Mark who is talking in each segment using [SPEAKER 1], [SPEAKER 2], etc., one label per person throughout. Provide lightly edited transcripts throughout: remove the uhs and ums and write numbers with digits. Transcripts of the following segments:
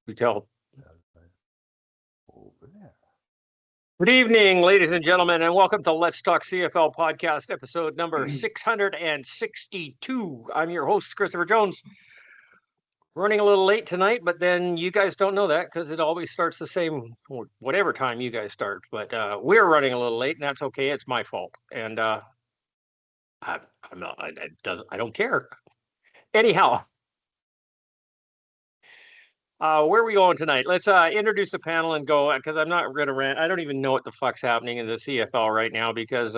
[SPEAKER 1] You tell. Good evening, ladies and gentlemen, and welcome to Let's Talk CFL podcast, episode number 662. I'm your host, Christopher Jones. Running a little late tonight, but then you guys don't know that because it always starts the same, whatever time you guys start. But we're running a little late, and that's okay. It's my fault, and I'm not. I don't care. Anyhow. Where are we going tonight? Let's introduce the panel and go, because I'm not going to rant. I don't even know what the fuck's happening in the CFL right now because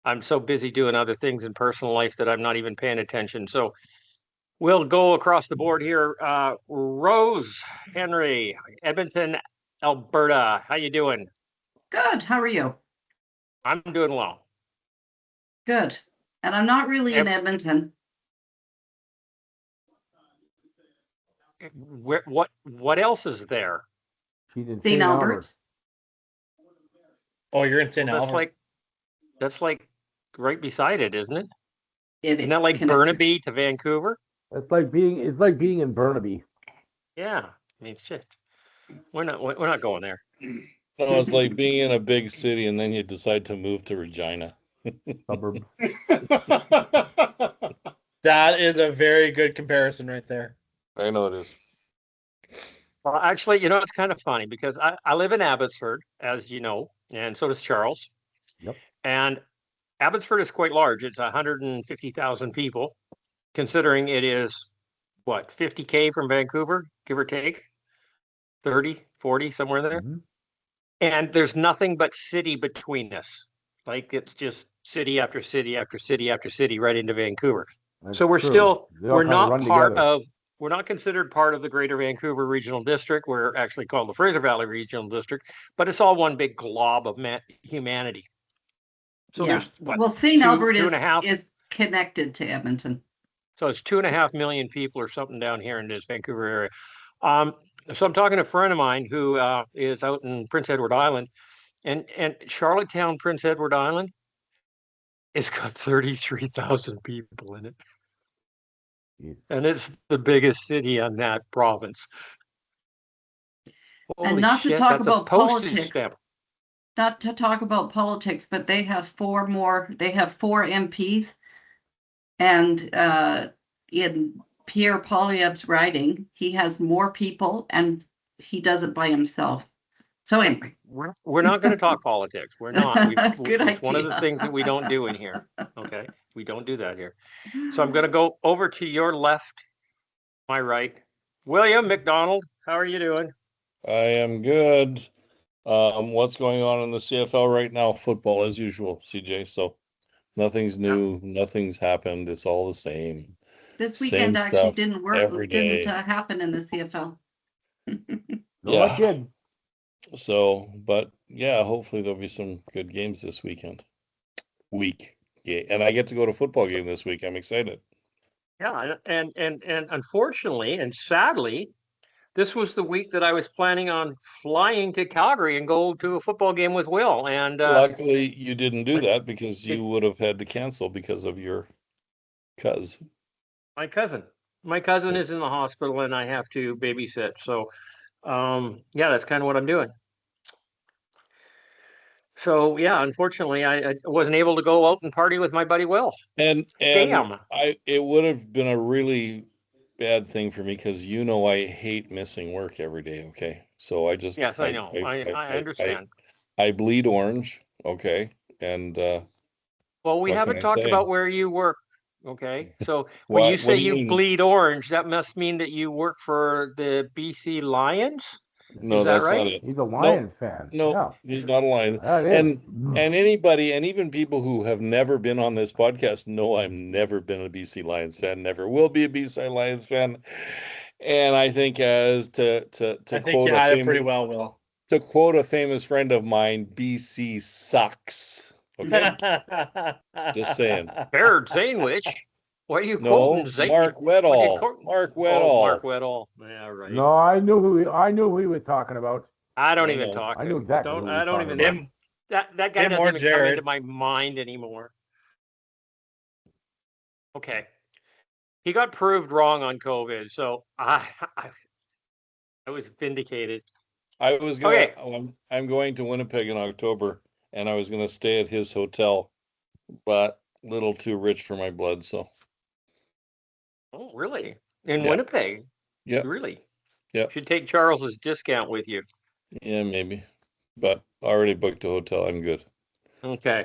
[SPEAKER 1] I'm so busy doing other things in personal life that I'm not even paying attention. So we'll go across the board here. Rose Henry, Edmonton, Alberta. How you doing?
[SPEAKER 2] Good. How are you?
[SPEAKER 1] I'm doing well.
[SPEAKER 2] Good. And I'm not really in Edmonton.
[SPEAKER 1] What else is there?
[SPEAKER 3] She's in
[SPEAKER 2] St. Albert.
[SPEAKER 4] Oh, you're in St. Albert.
[SPEAKER 1] That's like right beside it, isn't it?
[SPEAKER 2] Isn't
[SPEAKER 1] that like connected. Burnaby to Vancouver?
[SPEAKER 3] It's like being in Burnaby.
[SPEAKER 1] Yeah, I mean shit. We're not going there.
[SPEAKER 5] No, it's like being in a big city and then you decide to move to Regina.
[SPEAKER 3] Suburb.
[SPEAKER 4] That is a very good comparison right there.
[SPEAKER 5] I know it is.
[SPEAKER 1] Well, actually, it's kind of funny because I live in Abbotsford, as you know, and so does Charles.
[SPEAKER 3] Yep.
[SPEAKER 1] And Abbotsford is quite large. It's 150,000 people, considering it is, 50K from Vancouver, give or take, 30, 40, somewhere there. Mm-hmm. And there's nothing but city between us. Like it's just city after city after city after city right into Vancouver. That's so we're true. We're not we're not considered part of the Greater Vancouver Regional District. We're actually called the Fraser Valley Regional District, but it's all one big glob of humanity. So there's
[SPEAKER 2] St. Albert is connected to Edmonton.
[SPEAKER 1] So it's 2.5 million people or something down here in this Vancouver area. So I'm talking to a friend of mine who is out in Prince Edward Island, and Charlottetown, Prince Edward Island, it's got 33,000 people in it. And it's the biggest city on that province.
[SPEAKER 2] Holy and not shit, to talk about politics. Not to talk about politics, but they have four MPs, and in Pierre Poilievre's riding, he has more people, and he does it by himself. So anyway,
[SPEAKER 1] we're not going to talk politics. We're not. It's one of the things that we don't do in here. Okay, we don't do that here. So I'm going to go over to your left, my right. William McDonald, how are you doing?
[SPEAKER 5] I am good. What's going on in the CFL right now? Football as usual, CJ. So nothing's new. Nothing's happened. It's all the same.
[SPEAKER 2] This weekend actually didn't work. It didn't happen in the CFL.
[SPEAKER 5] Yeah. It did. So, but yeah, hopefully there'll be some good games this weekend. And I get to go to a football game this week. I'm excited.
[SPEAKER 1] Yeah, and unfortunately and sadly, this was the week that I was planning on flying to Calgary and go to a football game with Will. And
[SPEAKER 5] luckily, you didn't do that because you would have had to cancel because of your cousin.
[SPEAKER 1] My cousin is in the hospital, and I have to babysit. So, yeah, that's kind of what I'm doing. So yeah, unfortunately, I wasn't able to go out and party with my buddy Will.
[SPEAKER 5] And damn, it would have been a really bad thing for me because I hate missing work every day. Okay, so I just
[SPEAKER 1] I know I understand.
[SPEAKER 5] I bleed orange. Okay, and
[SPEAKER 1] well, we haven't talked about where you work. Okay, so when you say you bleed orange, that must mean that you work for the BC Lions.
[SPEAKER 5] No, that's right? Not it.
[SPEAKER 3] He's a Lions fan.
[SPEAKER 5] No, yeah. He's not a Lion. And anybody, and even people who have never been on this podcast know I've never been a BC Lions fan, never will be a BC Lions fan. And I think
[SPEAKER 4] pretty well, Will.
[SPEAKER 5] To quote a famous friend of mine, BC sucks. Okay, just saying.
[SPEAKER 1] Baird Zanewich. What are you quoting?
[SPEAKER 5] Mark Weddall. Mark Weddall.
[SPEAKER 1] Mark Weddall. Yeah, right.
[SPEAKER 3] No, I knew who he was talking about.
[SPEAKER 1] I don't even talk.
[SPEAKER 3] I knew exactly.
[SPEAKER 1] I don't even know. That guy doesn't even come into my mind anymore. Okay. He got proved wrong on COVID, so I was vindicated.
[SPEAKER 5] I was gonna.
[SPEAKER 1] Okay.
[SPEAKER 5] I'm going to Winnipeg in October, and I was gonna stay at his hotel, but a little too rich for my blood. So.
[SPEAKER 1] Oh, really? In
[SPEAKER 5] Yeah.
[SPEAKER 1] Winnipeg?
[SPEAKER 5] Yeah.
[SPEAKER 1] Really?
[SPEAKER 5] Yeah.
[SPEAKER 1] Should take Charles's discount with you.
[SPEAKER 5] Yeah, maybe, but already booked a hotel. I'm good.
[SPEAKER 1] Okay.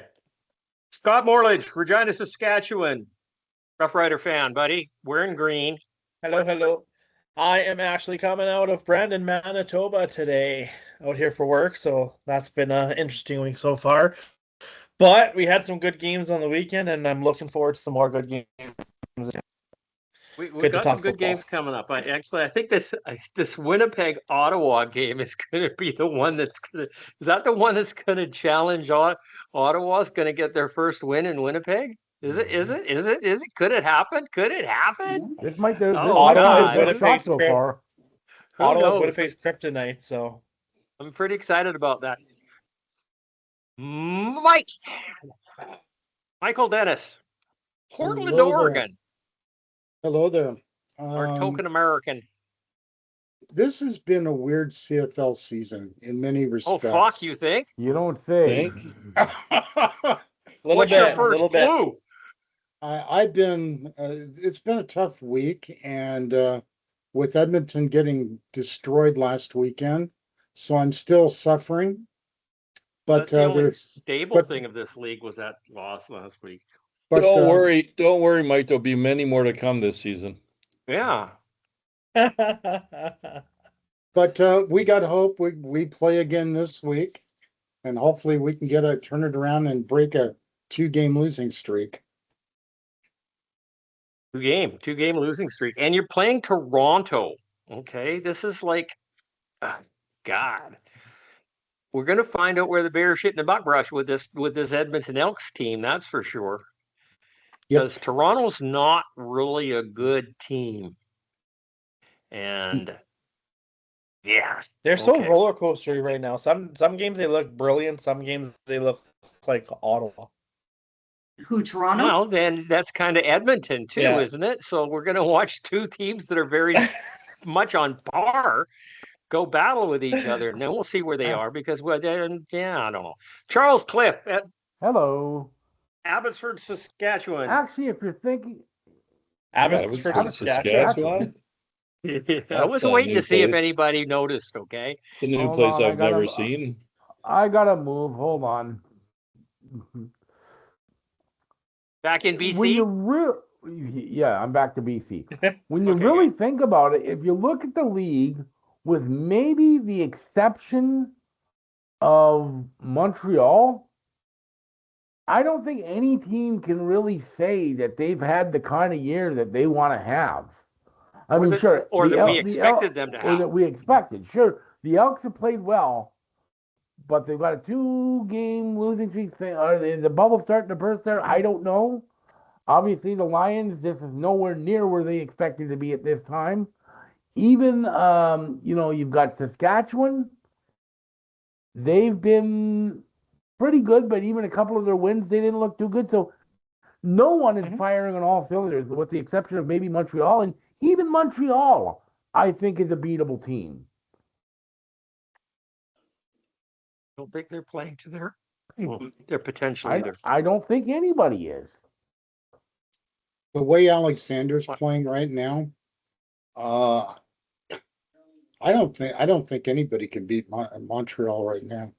[SPEAKER 1] Scott Morledge, Regina, Saskatchewan. Rough Rider fan, buddy. Wearing green.
[SPEAKER 4] Hello, hello. I am actually coming out of Brandon, Manitoba today, out here for work. So that's been an interesting week so far. But we had some good games on the weekend, and I'm looking forward to some more good games.
[SPEAKER 1] We
[SPEAKER 4] Good to
[SPEAKER 1] got
[SPEAKER 4] talk
[SPEAKER 1] some good
[SPEAKER 4] football.
[SPEAKER 1] games coming up. I think this Winnipeg Ottawa game is going to be the one that's going to. Is that the one that's going to challenge Ottawa's going to get their first win in Winnipeg? Is it? Is it? Is it? Is it? Could it happen? Could it happen?
[SPEAKER 3] This might be
[SPEAKER 4] Ottawa is
[SPEAKER 3] the
[SPEAKER 4] Winnipeg's
[SPEAKER 3] shot so far.
[SPEAKER 4] Ottawa's Winnipeg's kryptonite, so
[SPEAKER 1] I'm pretty excited about that. Michael Dennis, Portland,
[SPEAKER 6] Hello there.
[SPEAKER 1] Oregon.
[SPEAKER 6] Hello there.
[SPEAKER 1] Our token American.
[SPEAKER 6] This has been a weird CFL season in many
[SPEAKER 1] Oh,
[SPEAKER 6] respects.
[SPEAKER 1] fuck, you think?
[SPEAKER 3] You don't say.
[SPEAKER 1] What's your first clue?
[SPEAKER 6] I've been, it's been a tough week, and with Edmonton getting destroyed last weekend, so I'm still suffering. But
[SPEAKER 1] That's the only
[SPEAKER 6] there's
[SPEAKER 1] stable thing of this league was that loss last week.
[SPEAKER 6] but
[SPEAKER 5] Don't worry, Mike. There'll be many more to come this season.
[SPEAKER 1] Yeah.
[SPEAKER 6] But we got hope. We play again this week, and hopefully we can turn it around and break a 2-game losing streak.
[SPEAKER 1] Two-game losing streak. And you're playing Toronto. Okay. This is like, God. We're going to find out where the bear shit in the buck brush with this Edmonton Elks team. That's for sure. Because Toronto's not really a good team. And yeah.
[SPEAKER 4] They're so roller coastery right now. Some games they look brilliant, some games they look like Ottawa.
[SPEAKER 2] Who, Toronto?
[SPEAKER 1] Well, then that's kind of Edmonton too, isn't it? So we're going to watch two teams that are very much on par go battle with each other, and then we'll see where they are because I don't know. Charles Cliff at
[SPEAKER 3] Hello.
[SPEAKER 1] Abbotsford, Saskatchewan.
[SPEAKER 3] Actually, if you're thinking
[SPEAKER 5] Abbotsford, Saskatchewan.
[SPEAKER 1] I was waiting to see if anybody noticed. Okay,
[SPEAKER 5] the new place I've never seen.
[SPEAKER 3] I gotta move. Hold on.
[SPEAKER 1] Back in BC.
[SPEAKER 3] Yeah, I'm back to BC. When you really think about it, if you look at the league, with maybe the exception of Montreal, I don't think any team can really say that they've had the kind of year that they want to have. I mean, sure.
[SPEAKER 1] Or that we expected them to have.
[SPEAKER 3] Or that we expected. Sure, the Elks have played well, but they've got a 2-game losing streak thing. Are the bubble starting to burst there? I don't know. Obviously, the Lions, this is nowhere near where they expected to be at this time. Even, you've got Saskatchewan. They've been pretty good, but even a couple of their wins, they didn't look too good. So no one is firing on all cylinders, with the exception of maybe Montreal. And even Montreal, I think, is a beatable team.
[SPEAKER 1] I don't think they're playing to their potential either.
[SPEAKER 3] I don't think anybody is.
[SPEAKER 6] The way Alexander's playing right now, I don't think anybody can beat Montreal right now.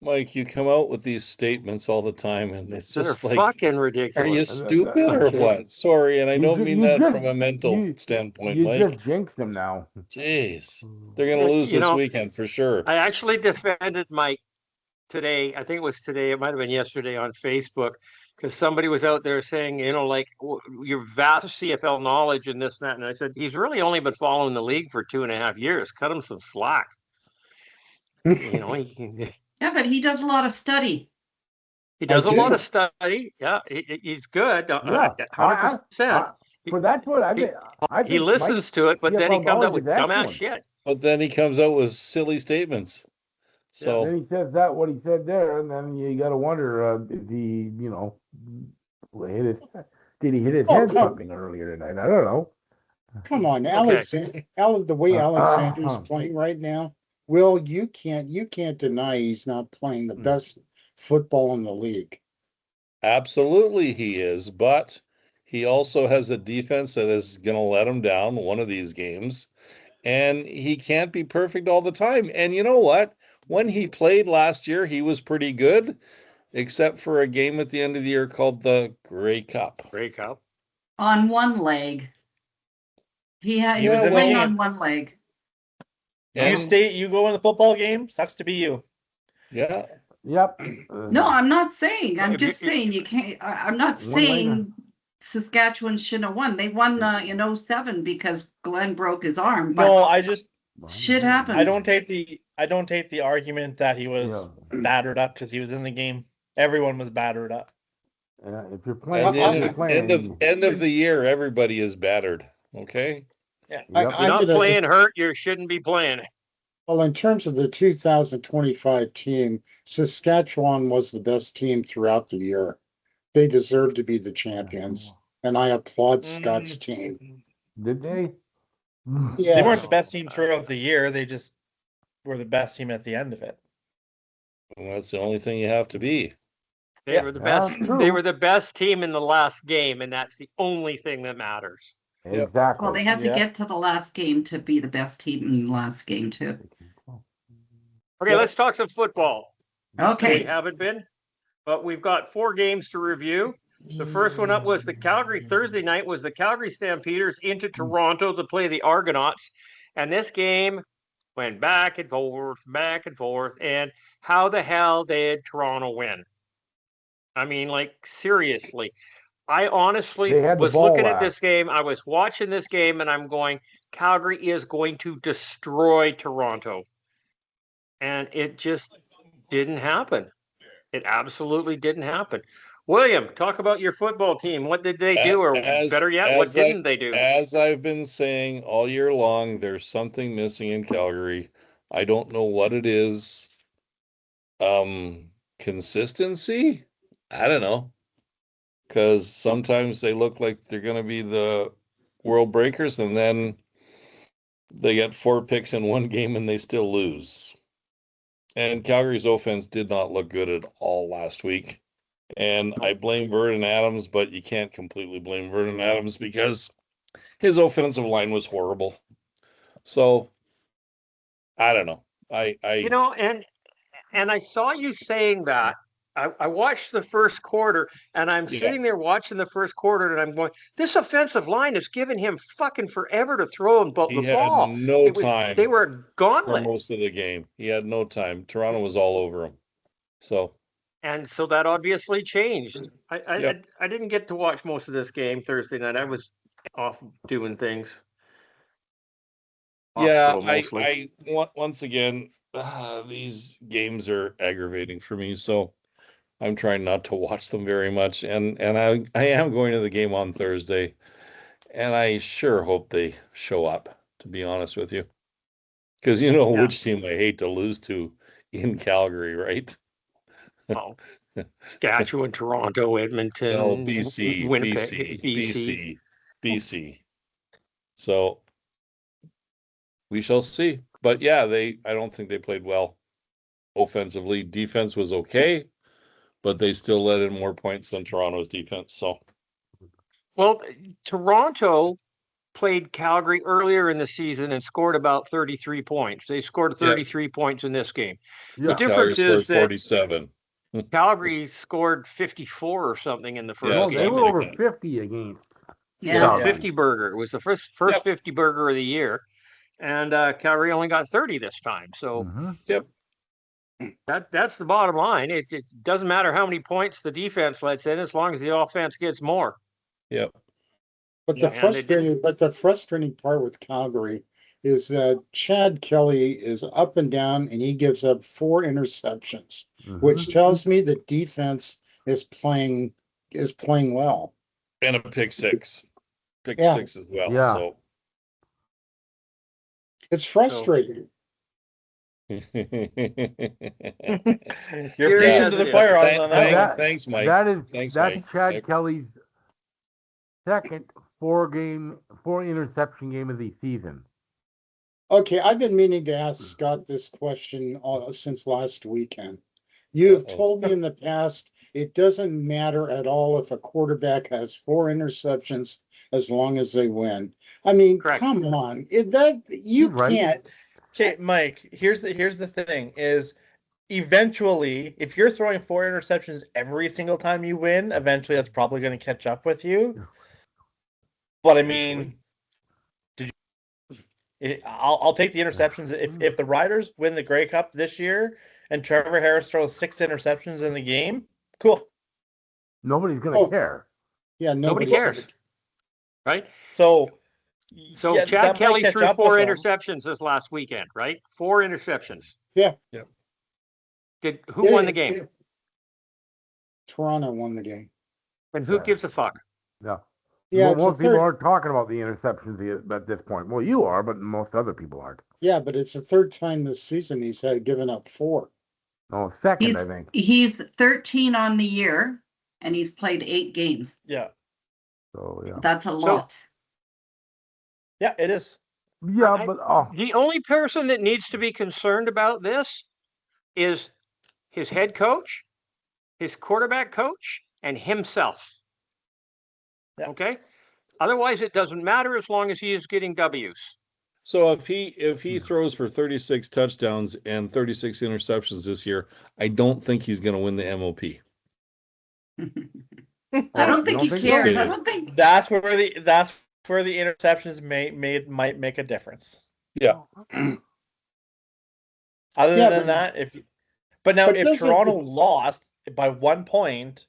[SPEAKER 5] Mike, you come out with these statements all the time, and it's just like
[SPEAKER 1] fucking ridiculous.
[SPEAKER 5] Are you stupid or what? Sorry, and I don't mean that from a mental standpoint, Mike.
[SPEAKER 3] You just jinxed them now.
[SPEAKER 5] Jeez, they're gonna lose this weekend for sure.
[SPEAKER 1] I actually defended Mike today. I think it was today. It might have been yesterday on Facebook, because somebody was out there saying, your vast CFL knowledge and this and that. And I said, he's really only been following the league for 2.5 years. Cut him some slack.
[SPEAKER 2] Yeah, but he does a lot of study.
[SPEAKER 1] He does a lot of study. Yeah, he's good. 100%.
[SPEAKER 3] For that point, I think
[SPEAKER 1] he listens to it, but then he comes up with dumbass shit.
[SPEAKER 5] But then he comes out with silly statements. So
[SPEAKER 3] then he says what he said there, and then you got to wonder if he, did he hit his head something earlier tonight? I don't know.
[SPEAKER 6] Come on,
[SPEAKER 1] Okay.
[SPEAKER 6] the way Alexander's playing right now, Will, you can't deny he's not playing the best football in the league.
[SPEAKER 5] Absolutely he is, but he also has a defense that is going to let him down one of these games, and he can't be perfect all the time. And you know what? When he played last year, he was pretty good, except for a game at the end of the year called the Grey Cup.
[SPEAKER 1] Grey Cup.
[SPEAKER 2] On one leg. He was
[SPEAKER 4] in the
[SPEAKER 2] playing
[SPEAKER 4] game.
[SPEAKER 2] on one leg.
[SPEAKER 4] You go in the football game, sucks to be you.
[SPEAKER 5] Yeah.
[SPEAKER 3] Yep.
[SPEAKER 2] No, I'm not saying. I'm just saying you can't. I'm not saying Saskatchewan shouldn't have won. They won in 07 because Glenn broke his arm. But
[SPEAKER 4] No, I just
[SPEAKER 2] shit happened.
[SPEAKER 4] I don't take the argument that he was battered up because he was in the game. Everyone was battered up.
[SPEAKER 3] If you're playing,
[SPEAKER 5] end of the year, everybody is battered. Okay.
[SPEAKER 4] Yeah.
[SPEAKER 1] If you're not playing hurt, you shouldn't be playing.
[SPEAKER 6] Well, in terms of the 2025 team, Saskatchewan was the best team throughout the year. They deserve to be the champions, and I applaud Scott's team.
[SPEAKER 3] Did they?
[SPEAKER 6] Yeah.
[SPEAKER 4] They weren't the best team throughout the year. They just were the best team at the end of it.
[SPEAKER 5] Well, that's the only thing you have to be.
[SPEAKER 1] They were the best. They were the best team in the last game, and that's the only thing that matters.
[SPEAKER 3] Exactly.
[SPEAKER 2] Well, they had to get to the last game to be the best team in the last game too.
[SPEAKER 1] Okay, let's talk some football.
[SPEAKER 2] Okay.
[SPEAKER 1] We haven't been, but we've got 4 games to review. The first one up was the Calgary. Thursday night was the Calgary Stampeders into Toronto to play the Argonauts, and this game went back and forth, and how the hell did Toronto win? I mean, like, seriously. I honestly was looking at this game. I was watching this game, and I'm going, Calgary is going to destroy Toronto. And it just didn't happen. It absolutely didn't happen. William, talk about your football team. What did they do? Or better yet, what didn't they do?
[SPEAKER 5] As I've been saying all year long, there's something missing in Calgary. I don't know what it is. Consistency? I don't know. Because sometimes they look like they're going to be the world breakers, and then they get 4 picks in one game and they still lose. And Calgary's offense did not look good at all last week. And I blame Vernon Adams, but you can't completely blame Vernon Adams because his offensive line was horrible. So I don't know.
[SPEAKER 1] And I saw you saying that. I watched the first quarter, and I'm sitting there watching the first quarter, and I'm going, this offensive line is giving him fucking forever to throw the ball.
[SPEAKER 5] He had no time.
[SPEAKER 1] They were a gauntlet
[SPEAKER 5] for most of the game. He had no time. Toronto was all over him. So
[SPEAKER 1] that obviously changed. I didn't get to watch most of this game Thursday night. I was off doing things.
[SPEAKER 5] I once again, these games are aggravating for me. So I'm trying not to watch them very much, and I am going to the game on Thursday, and I sure hope they show up, to be honest with you, because which team I hate to lose to in Calgary, right?
[SPEAKER 1] Oh, Saskatchewan, Toronto, Edmonton,
[SPEAKER 5] BC,
[SPEAKER 1] Winnipeg,
[SPEAKER 5] BC. So we shall see, but yeah, I don't think they played well offensively. Defense was okay, but they still let in more points than Toronto's defense. So,
[SPEAKER 1] well, Toronto played Calgary earlier in the season and scored about 33 points. They scored 33 points in this game.
[SPEAKER 3] Yeah.
[SPEAKER 1] The difference is that
[SPEAKER 5] 47.
[SPEAKER 1] Calgary scored 54 or something in the first game.
[SPEAKER 3] They were over 50 against.
[SPEAKER 2] Yeah.
[SPEAKER 1] 50 burger. It was the first 50 burger of the year. And Calgary only got 30 this time. So that's the bottom line. It doesn't matter how many points the defense lets in as long as the offense gets more.
[SPEAKER 5] Yep.
[SPEAKER 6] But the frustrating part with Calgary is that Chad Kelly is up and down, and he gives up 4 interceptions, which tells me the defense is playing well.
[SPEAKER 5] And a pick 6. Pick 6 as well.
[SPEAKER 3] Yeah.
[SPEAKER 5] So
[SPEAKER 6] it's frustrating.
[SPEAKER 4] You're preaching to the choir on that.
[SPEAKER 5] Thanks, Mike.
[SPEAKER 3] That's Chad Kelly's second four interception game of the season?
[SPEAKER 6] Okay, I've been meaning to ask Scott this question since last weekend. You have told me in the past it doesn't matter at all if a quarterback has 4 interceptions as long as they win. I mean,
[SPEAKER 1] Correct.
[SPEAKER 6] come on, you can't.
[SPEAKER 4] Okay, Mike. Here's the thing: is eventually, if you're throwing 4 interceptions every single time you win, eventually that's probably going to catch up with you. But I mean, I'll take the interceptions. If the Riders win the Grey Cup this year and Trevor Harris throws 6 interceptions in the game, cool.
[SPEAKER 3] Nobody's gonna care.
[SPEAKER 6] Yeah,
[SPEAKER 1] Nobody cares, right?
[SPEAKER 4] So
[SPEAKER 1] yeah, Chad Kelly threw 4 interceptions this last weekend, right? 4 interceptions.
[SPEAKER 6] Yeah.
[SPEAKER 1] Who won the game?
[SPEAKER 6] Toronto won the game.
[SPEAKER 1] And who gives a fuck?
[SPEAKER 3] No.
[SPEAKER 6] Yeah,
[SPEAKER 3] most people aren't talking about the interceptions at this point. Well, you are, but most other people aren't.
[SPEAKER 6] Yeah, but it's the 3rd time this season he's given up 4.
[SPEAKER 3] Oh, second, I think.
[SPEAKER 2] He's 13 on the year, and he's played 8 games.
[SPEAKER 4] Yeah.
[SPEAKER 3] So yeah.
[SPEAKER 2] That's a lot.
[SPEAKER 4] Yeah, it is.
[SPEAKER 3] Yeah, but
[SPEAKER 1] the only person that needs to be concerned about this is his head coach, his quarterback coach, and himself.
[SPEAKER 4] Yeah.
[SPEAKER 1] Okay? Otherwise, it doesn't matter as long as he is getting W's.
[SPEAKER 5] So if he throws for 36 touchdowns and 36 interceptions this year, I don't think he's going to win the MOP.
[SPEAKER 2] I don't think he cares.
[SPEAKER 5] So.
[SPEAKER 2] I don't think
[SPEAKER 4] that's where the interceptions might make a difference.
[SPEAKER 5] Yeah.
[SPEAKER 4] Other than that, if Toronto lost by 1 point,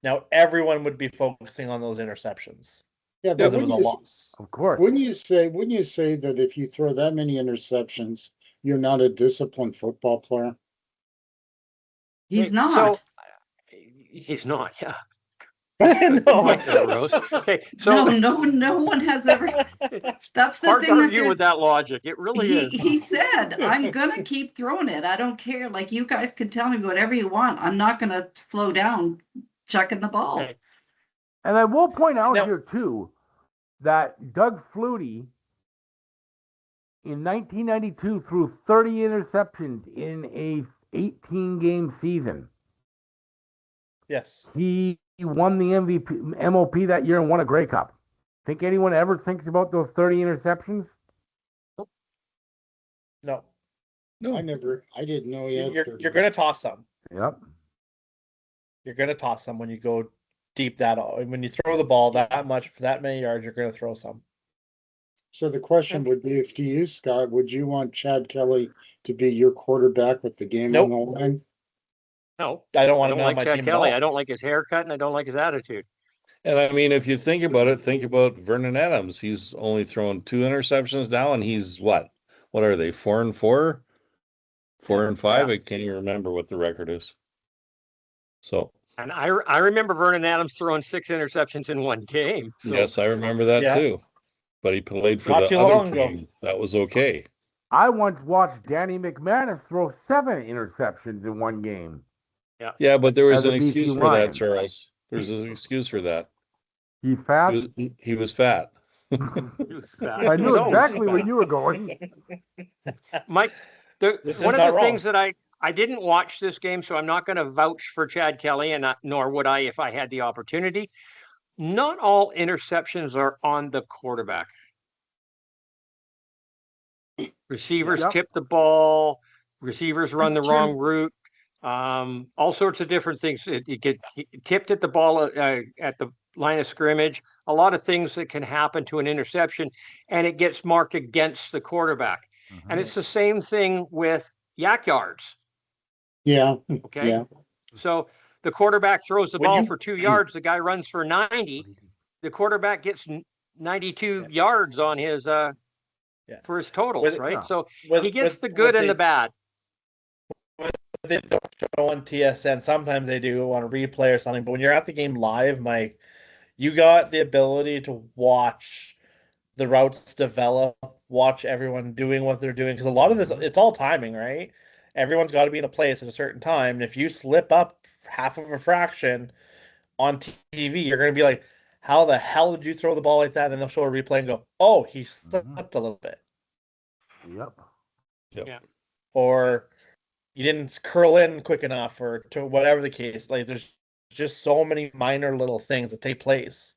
[SPEAKER 4] now everyone would be focusing on those interceptions.
[SPEAKER 6] Yeah, but
[SPEAKER 4] it was a loss.
[SPEAKER 3] Of course.
[SPEAKER 6] Wouldn't you say that if you throw that many interceptions, you're not a disciplined football player?
[SPEAKER 2] he's not.
[SPEAKER 1] So, he's not, yeah.
[SPEAKER 4] No.
[SPEAKER 1] Okay, so
[SPEAKER 2] no one has ever. That's the
[SPEAKER 1] hard
[SPEAKER 2] thing.
[SPEAKER 1] to argue with that logic. It really is.
[SPEAKER 2] He said, "I'm gonna keep throwing it. I don't care. Like, you guys can tell me whatever you want. I'm not gonna slow down chucking the ball."
[SPEAKER 1] Okay.
[SPEAKER 3] And I will point out here too that Doug Flutie in 1992 threw 30 interceptions in a 18-game season.
[SPEAKER 4] Yes.
[SPEAKER 3] He won the MOP that year and won a Grey Cup. Think anyone ever thinks about those 30 interceptions?
[SPEAKER 4] No.
[SPEAKER 6] I didn't know yet.
[SPEAKER 4] You're going to toss some.
[SPEAKER 3] Yep.
[SPEAKER 4] You're going to toss some when you go deep when you throw the ball that much for that many yards, you're going to throw some.
[SPEAKER 6] So the question would be, to you, Scott, would you want Chad Kelly to be your quarterback with the game on the line?
[SPEAKER 1] No,
[SPEAKER 4] I don't want
[SPEAKER 1] to like Chad Kelly. I don't like his haircut, and I don't like his attitude.
[SPEAKER 5] And I mean, if you think about it, think about Vernon Adams. He's only thrown 2 interceptions now, and he's what? What are they? 4-4, 4-5. I can't even remember what the record is. So.
[SPEAKER 1] And I remember Vernon Adams throwing 6 interceptions in one game. So.
[SPEAKER 5] Yes, I remember that too. But he played for the other team. That was okay.
[SPEAKER 3] I once watched Danny McManus throw 7 interceptions in one game.
[SPEAKER 5] Yeah, but there was an excuse for that, Charles. There's an excuse for that.
[SPEAKER 3] He's fat?
[SPEAKER 5] He was fat.
[SPEAKER 1] He was fat.
[SPEAKER 3] I knew exactly where you were going.
[SPEAKER 1] Mike, one of the things that I didn't watch this game, so I'm not going to vouch for Chad Kelly, and nor would I if I had the opportunity. Not all interceptions are on the quarterback. Receivers tip the ball. Receivers run the wrong route. All sorts of different things. It get tipped at the ball at the line of scrimmage. A lot of things that can happen to an interception, and it gets marked against the quarterback. And it's the same thing with yak yards.
[SPEAKER 6] Yeah.
[SPEAKER 1] Okay.
[SPEAKER 6] Yeah.
[SPEAKER 1] So the quarterback throws the ball for 2 yards. The guy runs for 90. The quarterback gets 92 yards on his for his totals, right? So he gets the good and the bad.
[SPEAKER 4] They don't show on TSN. Sometimes they do on a replay or something. But when you're at the game live, Mike, you got the ability to watch the routes develop, watch everyone doing what they're doing. Because a lot of this, it's all timing, right? Everyone's got to be in a place at a certain time. And if you slip up half of a fraction on TV, you're going to be like, how the hell did you throw the ball like that? And then they'll show a replay and go, oh, he slipped a little bit.
[SPEAKER 3] Yep.
[SPEAKER 1] Yeah.
[SPEAKER 4] Or you didn't curl in quick enough, or to whatever the case. Like, there's just so many minor little things that take place.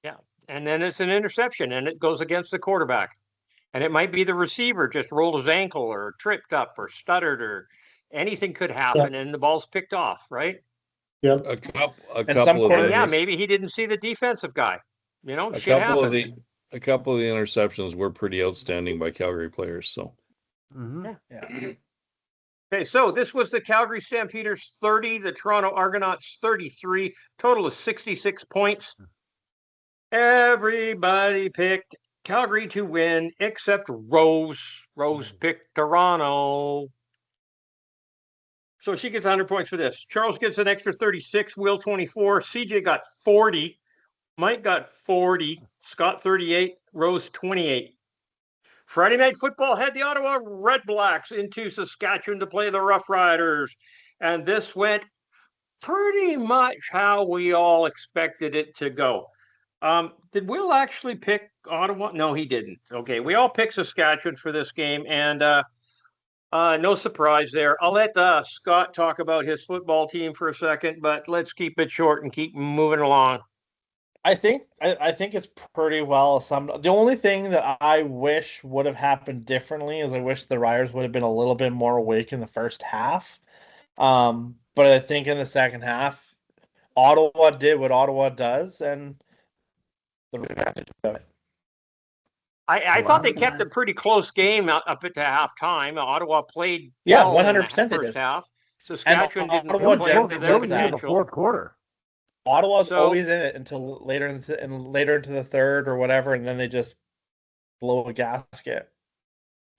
[SPEAKER 1] Yeah. And then it's an interception and it goes against the quarterback. And it might be the receiver just rolled his ankle or tripped up or stuttered or anything could happen and the ball's picked off, right?
[SPEAKER 6] Yep.
[SPEAKER 5] A couple
[SPEAKER 4] some
[SPEAKER 5] of
[SPEAKER 1] And
[SPEAKER 5] the,
[SPEAKER 1] maybe he didn't see the defensive guy. You know,
[SPEAKER 5] a
[SPEAKER 1] shit
[SPEAKER 5] couple of
[SPEAKER 1] happens.
[SPEAKER 5] the interceptions were pretty outstanding by Calgary players. So
[SPEAKER 4] Yeah.
[SPEAKER 1] Okay, so this was the Calgary Stampeders 30, the Toronto Argonauts 33, total of 66 points. Everybody picked Calgary to win except Rose. Rose picked Toronto. So she gets 100 points for this. Charles gets an extra 36, Will 24, CJ got 40, Mike got 40, Scott 38, Rose 28. Friday Night Football had the Ottawa Red Blacks into Saskatchewan to play the Rough Riders. And this went pretty much how we all expected it to go. Did Will actually pick Ottawa? No, he didn't. Okay, we all picked Saskatchewan for this game. And no surprise there. I'll let Scott talk about his football team for a second, but let's keep it short and keep moving along.
[SPEAKER 4] I think it's pretty well summed up. The only thing that I wish would have happened differently is I wish the Riders would have been a little bit more awake in the first half. But I think in the second half, Ottawa did what Ottawa does, and the advantage of it.
[SPEAKER 1] I thought they kept a pretty close game up at the halftime. Ottawa played
[SPEAKER 4] 100%
[SPEAKER 1] in the first half. Saskatchewan didn't
[SPEAKER 4] Ottawa
[SPEAKER 1] play up to their potential.
[SPEAKER 3] The fourth quarter.
[SPEAKER 4] Ottawa's always in it until later into the third or whatever, and then they just blow a gasket.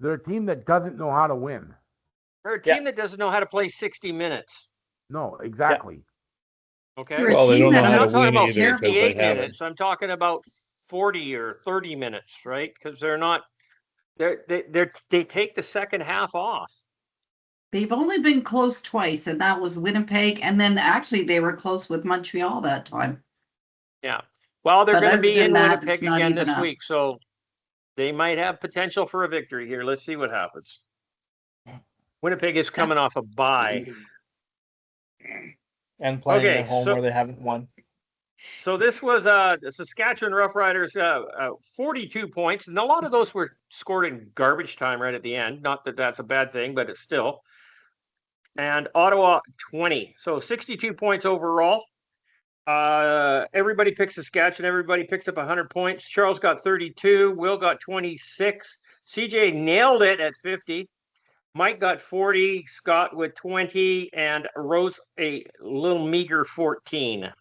[SPEAKER 3] They're a team that doesn't know how to win.
[SPEAKER 1] They're a team that doesn't know how to play 60 minutes.
[SPEAKER 3] No, exactly.
[SPEAKER 1] Yeah. Okay.
[SPEAKER 5] Well, they don't know how to win either because they
[SPEAKER 1] 58 minutes. I'm talking about 40 or 30 minutes, right? Because they're not. They take the second half off.
[SPEAKER 2] They've only been close twice, and that was Winnipeg, and then actually they were close with Montreal that time.
[SPEAKER 1] Yeah. Well, they're going to be in Winnipeg again this
[SPEAKER 2] week,
[SPEAKER 1] week, so they might have potential for a victory here. Let's see what happens. Winnipeg is coming off a bye.
[SPEAKER 4] And playing at home where they haven't won.
[SPEAKER 1] So this was the Saskatchewan Roughriders 42 points, and a lot of those were scored in garbage time right at the end. Not that that's a bad thing, but it's still. And Ottawa 20. So 62 points overall. Everybody picks Saskatchewan. Everybody picks up 100 points. Charles got 32. Will got 26. CJ nailed it at 50. Mike got 40. Scott with 20. And Rose a little meager 14.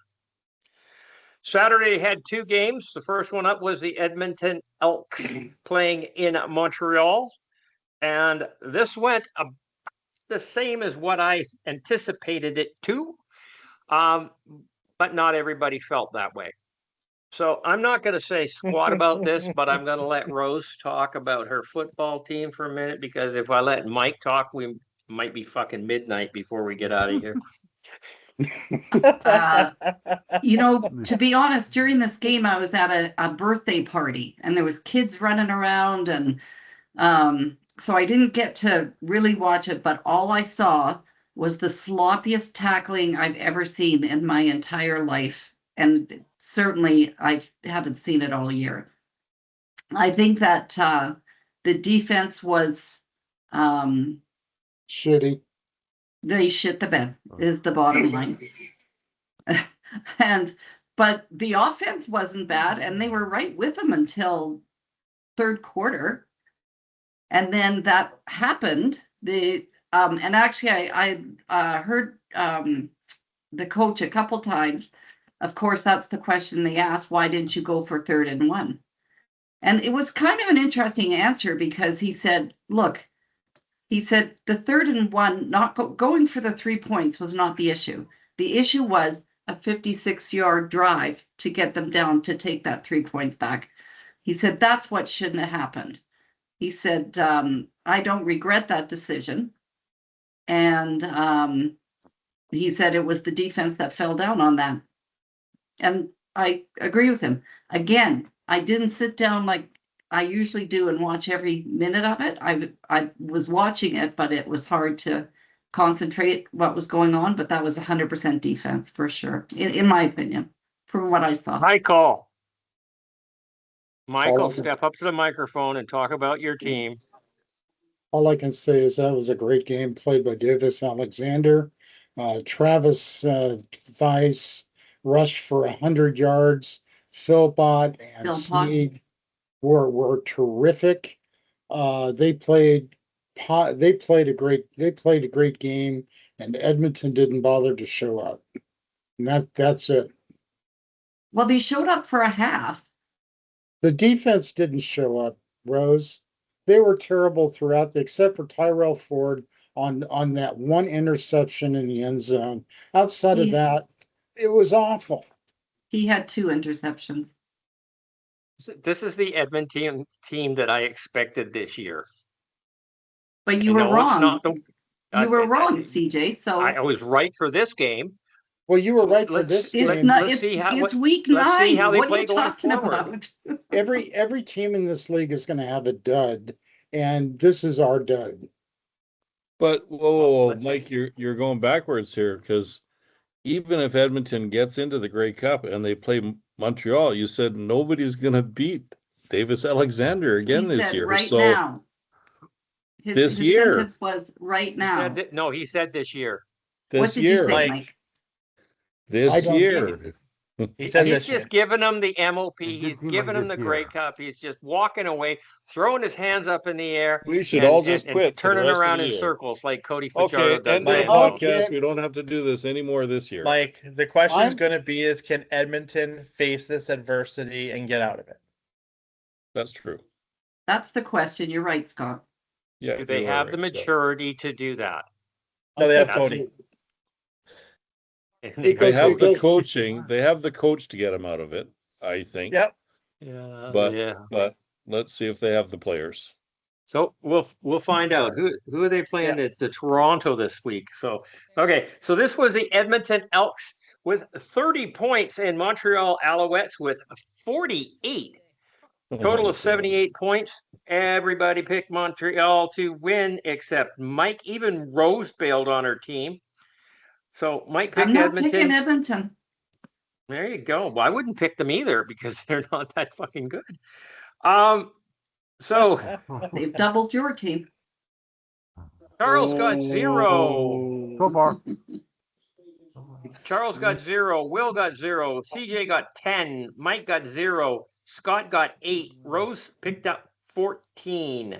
[SPEAKER 1] Saturday had two games. The first one up was the Edmonton Elks playing in Montreal. And this went the same as what I anticipated it to. But not everybody felt that way. So I'm not going to say squat about this, but I'm going to let Rose talk about her football team for a minute, because if I let Mike talk, we might be fucking midnight before we get out of here.
[SPEAKER 2] To be honest, during this game, I was at a birthday party and there was kids running around, and so I didn't get to really watch it, but all I saw was the sloppiest tackling I've ever seen in my entire life. And certainly I haven't seen it all year. I think that the defense was
[SPEAKER 6] shitty.
[SPEAKER 2] They shit the bed is the bottom line. But the offense wasn't bad, and they were right with them until third quarter. And then that happened. And actually I heard the coach a couple times. Of course, that's the question they asked: why didn't you go for 3rd and 1? And it was kind of an interesting answer, because he said, look, he said the 3rd and 1, not going for the 3 points was not the issue. The issue was a 56-yard drive to get them down to take that 3 points back. He said that's what shouldn't have happened. He said, I don't regret that decision. And he said it was the defense that fell down on that. And I agree with him. Again, I didn't sit down like I usually do and watch every minute of it. I was watching it, but it was hard to concentrate what was going on. But that was 100% defense for sure, in my opinion, from what I saw.
[SPEAKER 1] Michael,
[SPEAKER 6] All I-
[SPEAKER 1] step up to the microphone and talk about your team.
[SPEAKER 6] All I can say is that was a great game played by Davis Alexander. Travis Thice rushed for 100 yards. Philpott and
[SPEAKER 2] Philpott.
[SPEAKER 6] Sneed were terrific. They played a great game, and Edmonton didn't bother to show up. And that's it.
[SPEAKER 2] Well, they showed up for a half.
[SPEAKER 6] The defense didn't show up, Rose. They were terrible throughout, except for Tyrell Ford on that one interception in the end zone. Outside of that, it was awful.
[SPEAKER 2] He had 2 interceptions.
[SPEAKER 1] This is the Edmonton team that I expected this year.
[SPEAKER 2] But you were wrong. You were wrong,
[SPEAKER 1] I-
[SPEAKER 2] CJ. So
[SPEAKER 1] I was right for this game.
[SPEAKER 6] Well, you were right for
[SPEAKER 1] Let's-
[SPEAKER 6] this
[SPEAKER 2] it's
[SPEAKER 6] game.
[SPEAKER 2] not.
[SPEAKER 1] Let's see how-
[SPEAKER 2] It's week
[SPEAKER 1] let's
[SPEAKER 2] 9.
[SPEAKER 1] see how they
[SPEAKER 2] what
[SPEAKER 1] play
[SPEAKER 2] are you
[SPEAKER 1] going
[SPEAKER 2] talking
[SPEAKER 1] forward.
[SPEAKER 2] about?
[SPEAKER 6] Every team in this league is going to have a dud, and this is our dud.
[SPEAKER 5] But whoa, Mike, you're going backwards here, because even if Edmonton gets into the Grey Cup and they play Montreal, you said nobody's going to beat Davis Alexander again
[SPEAKER 2] He
[SPEAKER 5] this
[SPEAKER 2] said
[SPEAKER 5] year.
[SPEAKER 2] right
[SPEAKER 5] So
[SPEAKER 2] now.
[SPEAKER 5] this year.
[SPEAKER 2] Sentence was right
[SPEAKER 1] He
[SPEAKER 2] now.
[SPEAKER 1] said that, no, he said this year.
[SPEAKER 2] What
[SPEAKER 5] this
[SPEAKER 2] did
[SPEAKER 5] year,
[SPEAKER 2] you say,
[SPEAKER 4] Mike.
[SPEAKER 2] Mike?
[SPEAKER 6] I
[SPEAKER 5] this
[SPEAKER 6] don't
[SPEAKER 5] year,
[SPEAKER 4] He said
[SPEAKER 1] He's
[SPEAKER 4] this year.
[SPEAKER 1] just giving them the MOP.
[SPEAKER 3] It
[SPEAKER 1] He's
[SPEAKER 3] just seemed
[SPEAKER 1] giving
[SPEAKER 3] like
[SPEAKER 1] them the
[SPEAKER 3] this
[SPEAKER 1] Grey
[SPEAKER 3] year.
[SPEAKER 1] Cup. He's just walking away, throwing his hands up in the air.
[SPEAKER 5] we should
[SPEAKER 1] and-
[SPEAKER 5] all just
[SPEAKER 1] and
[SPEAKER 5] quit for the
[SPEAKER 1] turning
[SPEAKER 5] rest of
[SPEAKER 1] around
[SPEAKER 5] the
[SPEAKER 1] in
[SPEAKER 5] year.
[SPEAKER 1] circles like Cody
[SPEAKER 5] Okay,
[SPEAKER 1] Fajardo does.
[SPEAKER 5] end of the
[SPEAKER 1] by himself.
[SPEAKER 5] podcast. We don't have to do this anymore this year.
[SPEAKER 4] Mike, the question is
[SPEAKER 6] I'm-
[SPEAKER 4] going to be is can Edmonton face this adversity and get out of it?
[SPEAKER 5] That's true.
[SPEAKER 2] That's the question. You're right, Scott.
[SPEAKER 5] Yeah,
[SPEAKER 1] Do they
[SPEAKER 5] you
[SPEAKER 1] have
[SPEAKER 5] are
[SPEAKER 1] the
[SPEAKER 5] right, Scott.
[SPEAKER 1] maturity to do that?
[SPEAKER 4] No, they have
[SPEAKER 1] That's-
[SPEAKER 4] Cody.
[SPEAKER 1] And
[SPEAKER 6] It
[SPEAKER 5] They
[SPEAKER 6] goes-
[SPEAKER 5] have the
[SPEAKER 6] goes-
[SPEAKER 5] coaching. They have the coach to get him out of it, I think.
[SPEAKER 4] Yep.
[SPEAKER 1] Yeah,
[SPEAKER 5] But-
[SPEAKER 1] yeah.
[SPEAKER 5] But let's see if they have the players.
[SPEAKER 1] So we'll find out who are they playing at the Toronto this week. So okay, so this was the Edmonton Elks with 30 points and Montreal Alouettes with 48. Total of 78 points. Everybody picked Montreal to win except Mike. Even Rose bailed on her team. So Mike
[SPEAKER 2] I'm
[SPEAKER 1] picked
[SPEAKER 2] not
[SPEAKER 1] Edmonton.
[SPEAKER 2] picking Edmonton.
[SPEAKER 1] There you go. Well, I wouldn't pick them either because they're not that fucking good. So
[SPEAKER 2] They've doubled your team.
[SPEAKER 1] Charles got 0.
[SPEAKER 3] So far.
[SPEAKER 1] Charles got 0. Will got 0. CJ got 10. Mike got 0. Scott got 8. Rose picked up 14.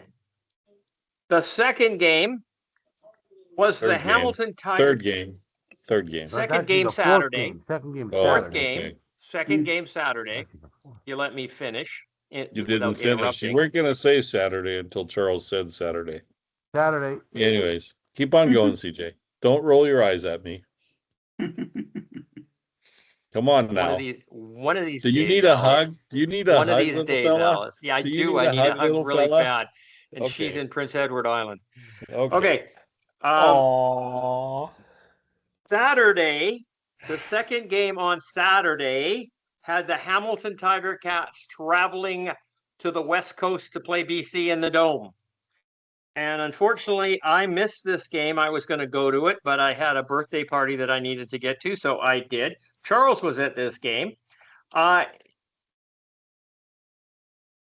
[SPEAKER 1] The second game was the
[SPEAKER 5] Third game.
[SPEAKER 1] Hamilton Tigers.
[SPEAKER 5] Third game.
[SPEAKER 1] Second
[SPEAKER 3] That's actually
[SPEAKER 1] game
[SPEAKER 3] the fourth
[SPEAKER 1] Saturday.
[SPEAKER 3] game. Second game
[SPEAKER 5] Oh,
[SPEAKER 1] Fourth
[SPEAKER 3] Saturday.
[SPEAKER 1] game.
[SPEAKER 5] okay.
[SPEAKER 1] Second game Saturday.
[SPEAKER 3] Actually the fourth.
[SPEAKER 1] You let me finish.
[SPEAKER 5] You didn't finish. You weren't going to say Saturday until Charles said Saturday.
[SPEAKER 3] Saturday.
[SPEAKER 5] Anyways, keep on going, CJ. Don't roll your eyes at me. Come on now.
[SPEAKER 1] One of these.
[SPEAKER 5] Do you
[SPEAKER 1] days,
[SPEAKER 5] need a
[SPEAKER 1] Alice.
[SPEAKER 5] hug? Do you need a
[SPEAKER 1] One
[SPEAKER 5] hug,
[SPEAKER 1] of these
[SPEAKER 5] little
[SPEAKER 1] days,
[SPEAKER 5] fella?
[SPEAKER 1] Alice. Yeah, I
[SPEAKER 5] Do you
[SPEAKER 1] do.
[SPEAKER 5] need
[SPEAKER 1] I
[SPEAKER 5] a
[SPEAKER 1] need
[SPEAKER 5] hug,
[SPEAKER 1] a hug
[SPEAKER 5] little
[SPEAKER 1] really
[SPEAKER 5] fella?
[SPEAKER 1] bad. And she's
[SPEAKER 5] Okay.
[SPEAKER 1] in Prince Edward Island.
[SPEAKER 5] Okay.
[SPEAKER 1] Okay.
[SPEAKER 4] Aww.
[SPEAKER 1] Saturday, the second game on Saturday had the Hamilton Tiger Cats traveling to the West Coast to play BC in the Dome. And unfortunately, I missed this game. I was going to go to it, but I had a birthday party that I needed to get to, so I did. Charles was at this game.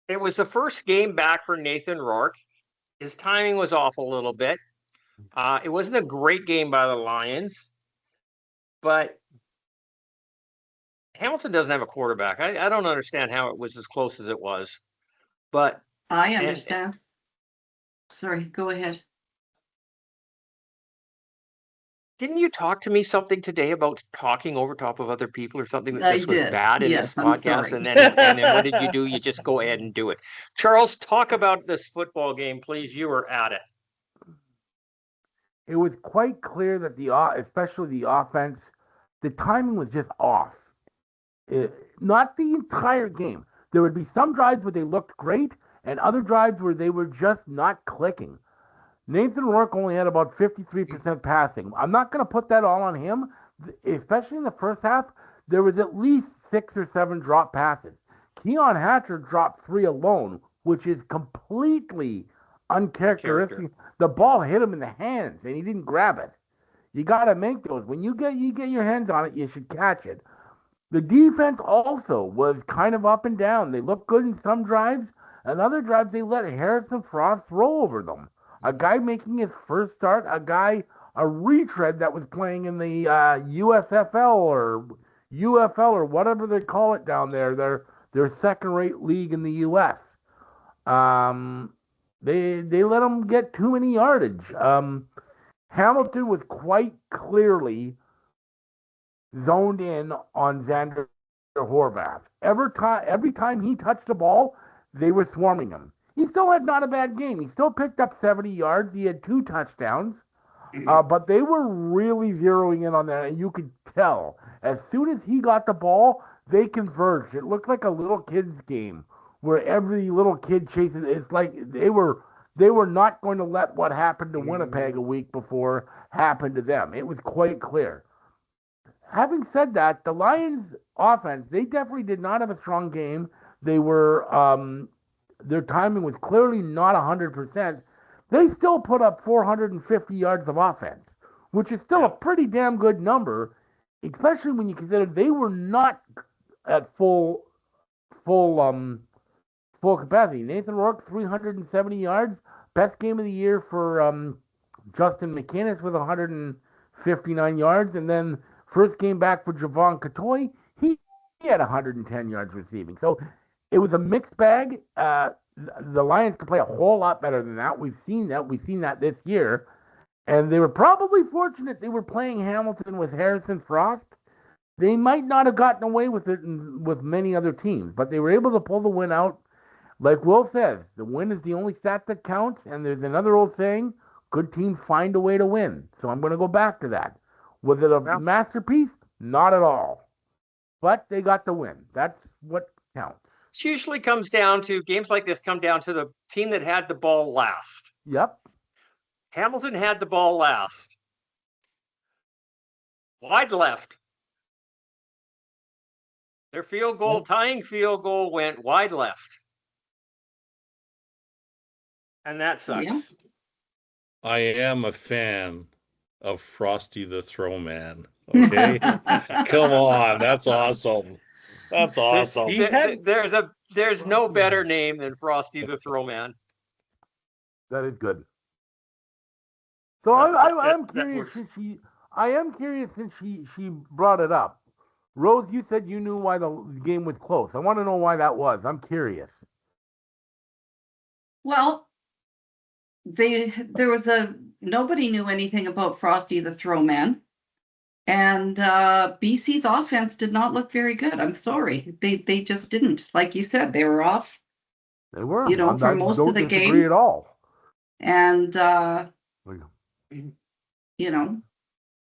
[SPEAKER 1] It was the first game back for Nathan Rourke. His timing was off a little bit. It wasn't a great game by the Lions, but Hamilton doesn't have a quarterback. I don't understand how it was as close as it was, but
[SPEAKER 2] I understand. Sorry, go ahead.
[SPEAKER 1] didn't you talk to me something today about talking over top of other people or something that
[SPEAKER 2] I
[SPEAKER 1] this was
[SPEAKER 2] did.
[SPEAKER 1] bad in
[SPEAKER 2] Yes,
[SPEAKER 1] this
[SPEAKER 2] I'm
[SPEAKER 1] podcast?
[SPEAKER 2] sorry.
[SPEAKER 1] And then what did you do? You just go ahead and do it. Charles, talk about this football game, please. You were at it.
[SPEAKER 3] It was quite clear that especially the offense, the timing was just off. Not the entire game. There would be some drives where they looked great and other drives where they were just not clicking. Nathan Rourke only had about 53% passing. I'm not going to put that all on him, especially in the first half. There was at least 6 or 7 drop passes. Keon Hatcher dropped 3 alone, which is completely uncharacteristic. The ball hit him in the hands, and he didn't grab it. You got to make those. When you get your hands on it, you should catch it. The defense also was kind of up and down. They looked good in some drives, and other drives they let Harrison Frost throw over them. A guy making his first start, a retread that was playing in the USFL or UFL or whatever they call it down there, their second-rate league in the U.S. They let him get too many yardage. Hamilton was quite clearly zoned in on Xander Horvath. Every time he touched the ball, they were swarming him. He still had not a bad game. He still picked up 70 yards. He had 2 touchdowns. But they were really zeroing in on that, and you could tell. As soon as he got the ball, they converged. It looked like a little kid's game where every little kid chases. It's like they were not going to let what happened to Winnipeg a week before happen to them. It was quite clear. Having said that, the Lions' offense, they definitely did not have a strong game. They were their timing was clearly not 100%. They still put up 450 yards of offense, which is still a pretty damn good number, especially when you consider they were not at full capacity. Nathan Rourke, 370 yards, best game of the year for Justin McInnes with 159 yards, and then first game back for Javon Catoy, he had 110 yards receiving. So it was a mixed bag. The Lions could play a whole lot better than that. We've seen that. We've seen that this year. And they were probably fortunate they were playing Hamilton with Harrison Frost. They might not have gotten away with it with many other teams, but they were able to pull the win out. Like Will says, the win is the only stat that counts, and there's another old saying, good teams find a way to win. So I'm going to go back to that. Was it a masterpiece? Not at all. But they got the win. That's what counts.
[SPEAKER 1] It usually comes down to, games like this come down to the team that had the ball last.
[SPEAKER 3] Yep.
[SPEAKER 1] Hamilton had the ball last. Wide left. Their tying field goal went wide left. And that sucks.
[SPEAKER 2] Yeah.
[SPEAKER 5] I am a fan of Frosty the Throwman. Okay? Come on, that's awesome. That's awesome.
[SPEAKER 1] There's no better name than Frosty the Throwman.
[SPEAKER 3] That is good. So I'm curious since she brought it up. Rose, you said you knew why the game was close. I want to know why that was. I'm curious.
[SPEAKER 2] Well, nobody knew anything about Frosty the Throwman. And BC's offense did not look very good. I'm sorry. They just didn't. Like you said, they were off.
[SPEAKER 3] They were.
[SPEAKER 2] For most of the game.
[SPEAKER 3] I don't disagree at all.
[SPEAKER 2] And,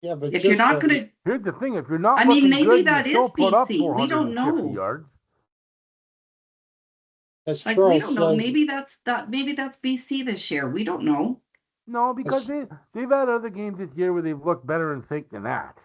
[SPEAKER 6] Yeah, but
[SPEAKER 2] if you're not going to.
[SPEAKER 3] Here's the thing. If you're not
[SPEAKER 2] maybe
[SPEAKER 3] good,
[SPEAKER 2] that
[SPEAKER 3] you
[SPEAKER 2] is
[SPEAKER 3] still put up
[SPEAKER 2] BC. We don't know.
[SPEAKER 3] Yards.
[SPEAKER 6] As
[SPEAKER 2] Like,
[SPEAKER 6] Charles
[SPEAKER 2] we don't know.
[SPEAKER 6] said,
[SPEAKER 2] Maybe that's BC this year. We don't know.
[SPEAKER 3] No, because they've had other games this year where they've looked better in sync than that.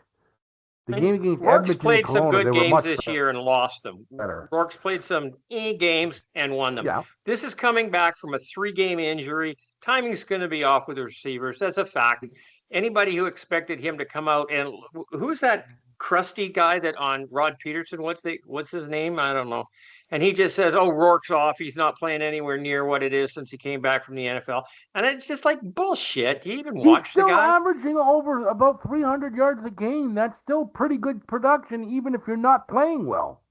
[SPEAKER 3] The game against
[SPEAKER 1] Rourke's played some good games this year and lost them.
[SPEAKER 3] Better.
[SPEAKER 1] Rourke's played some games and won them.
[SPEAKER 3] Yeah.
[SPEAKER 1] This is coming back from a 3-game injury. Timing's going to be off with the receivers. That's a fact. Anybody who expected him to come out and who's that crusty guy that on Rod Peterson? What's his name? I don't know. And he just says, "Oh, Rourke's off. He's not playing anywhere near what it is since he came back from the NFL." And it's just like bullshit. You even watch the guy.
[SPEAKER 3] He's still averaging over about 300 yards a game. That's still pretty good production, even if you're not playing well.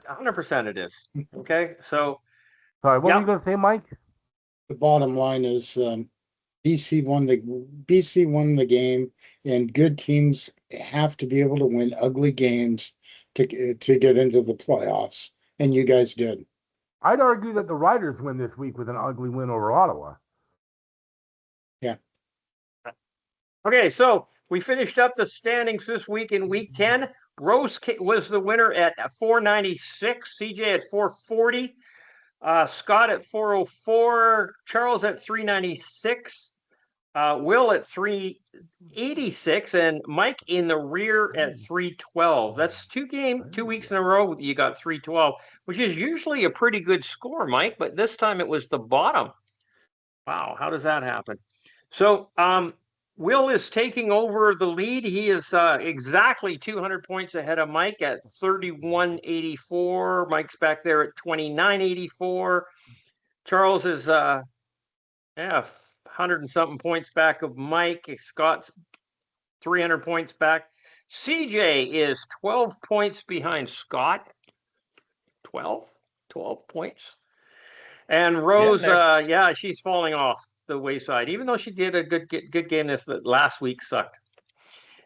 [SPEAKER 1] 100% it is. Okay, so.
[SPEAKER 3] Sorry, what were you going to say, Mike?
[SPEAKER 6] the bottom line is BC won the game, and good teams have to be able to win ugly games to get into the playoffs, and you guys did.
[SPEAKER 3] I'd argue that the Riders win this week with an ugly win over Ottawa.
[SPEAKER 6] Yeah.
[SPEAKER 1] Okay, so we finished up the standings this week in Week 10. Rose was the winner at 496, CJ at 440, Scott at 404, Charles at 396, Will at 386 and Mike in the rear at 312. That's 2 weeks in a row you got 312, which is usually a pretty good score, Mike, but this time it was the bottom. Wow, how does that happen? So Will is taking over the lead. He is exactly 200 points ahead of Mike at 31.84. Mike's back there at 29.84. Charles is 100 and something points back of Mike. Scott's 300 points back. CJ is 12 points behind Scott. 12 points. And Rose, she's falling off the wayside, even though she did a good game this last week sucked.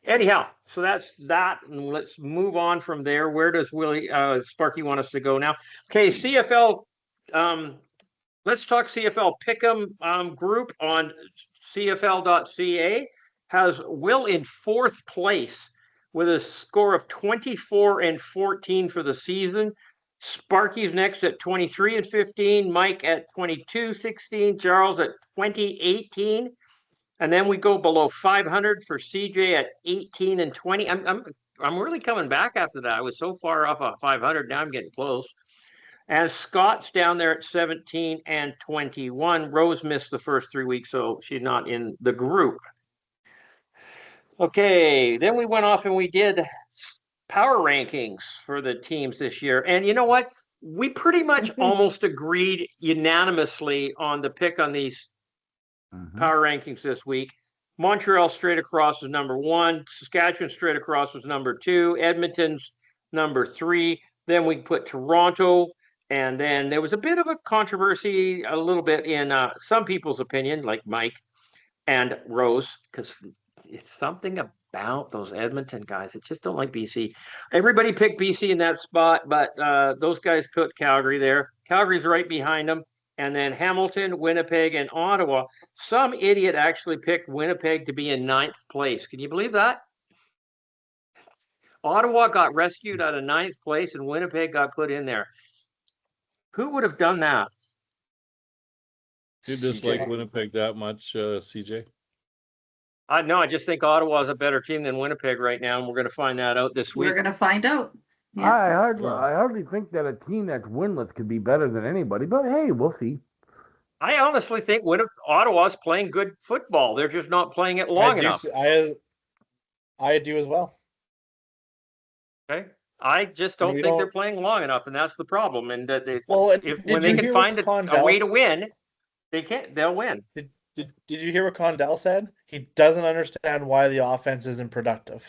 [SPEAKER 1] Anyhow, so that's that. And let's move on from there. Where does Sparky want us to go now? Okay, CFL. Let's talk CFL Pick'em group on CFL.ca has Will in 4th place with a score of 24-14 for the season. Sparky's next at 23-15, Mike at 22-16, Charles at 20-18, and then we go below 500 for CJ at 18-20. I'm really coming back after that. I was so far off of 500. Now I'm getting close. And Scott's down there at 17-21. Rose missed the first 3 weeks, so she's not in the group. Okay, then we went off and we did power rankings for the teams this year. And you know what? We pretty much almost agreed unanimously on the pick on these power rankings this week. Montreal straight across was number 1. Saskatchewan straight across was number 2. Edmonton's number 3. Then we put Toronto. And then there was a bit of a controversy, a little bit in some people's opinion, like Mike and Rose, because it's something about those Edmonton guys that just don't like BC. Everybody picked BC in that spot, but those guys put Calgary there. Calgary's right behind them. And then Hamilton, Winnipeg, and Ottawa. Some idiot actually picked Winnipeg to be in 9th place. Can you believe that? Ottawa got rescued out of 9th place, and Winnipeg got put in there. Who would have done that?
[SPEAKER 5] You dislike Winnipeg that much, CJ?
[SPEAKER 1] No, I just think Ottawa is a better team than Winnipeg right now, and we're going to find that out this week.
[SPEAKER 2] We're going to find out.
[SPEAKER 3] Yeah. I hardly think that a team that's winless could be better than anybody, but hey, we'll see.
[SPEAKER 1] I honestly think Ottawa's playing good football. They're just not playing it long enough.
[SPEAKER 4] I do as well.
[SPEAKER 1] Okay. I just don't think they're playing long enough, and that's the problem. And that when they can find a way to win, they'll win.
[SPEAKER 4] Did you hear what Condell said? He doesn't understand why the offense isn't productive.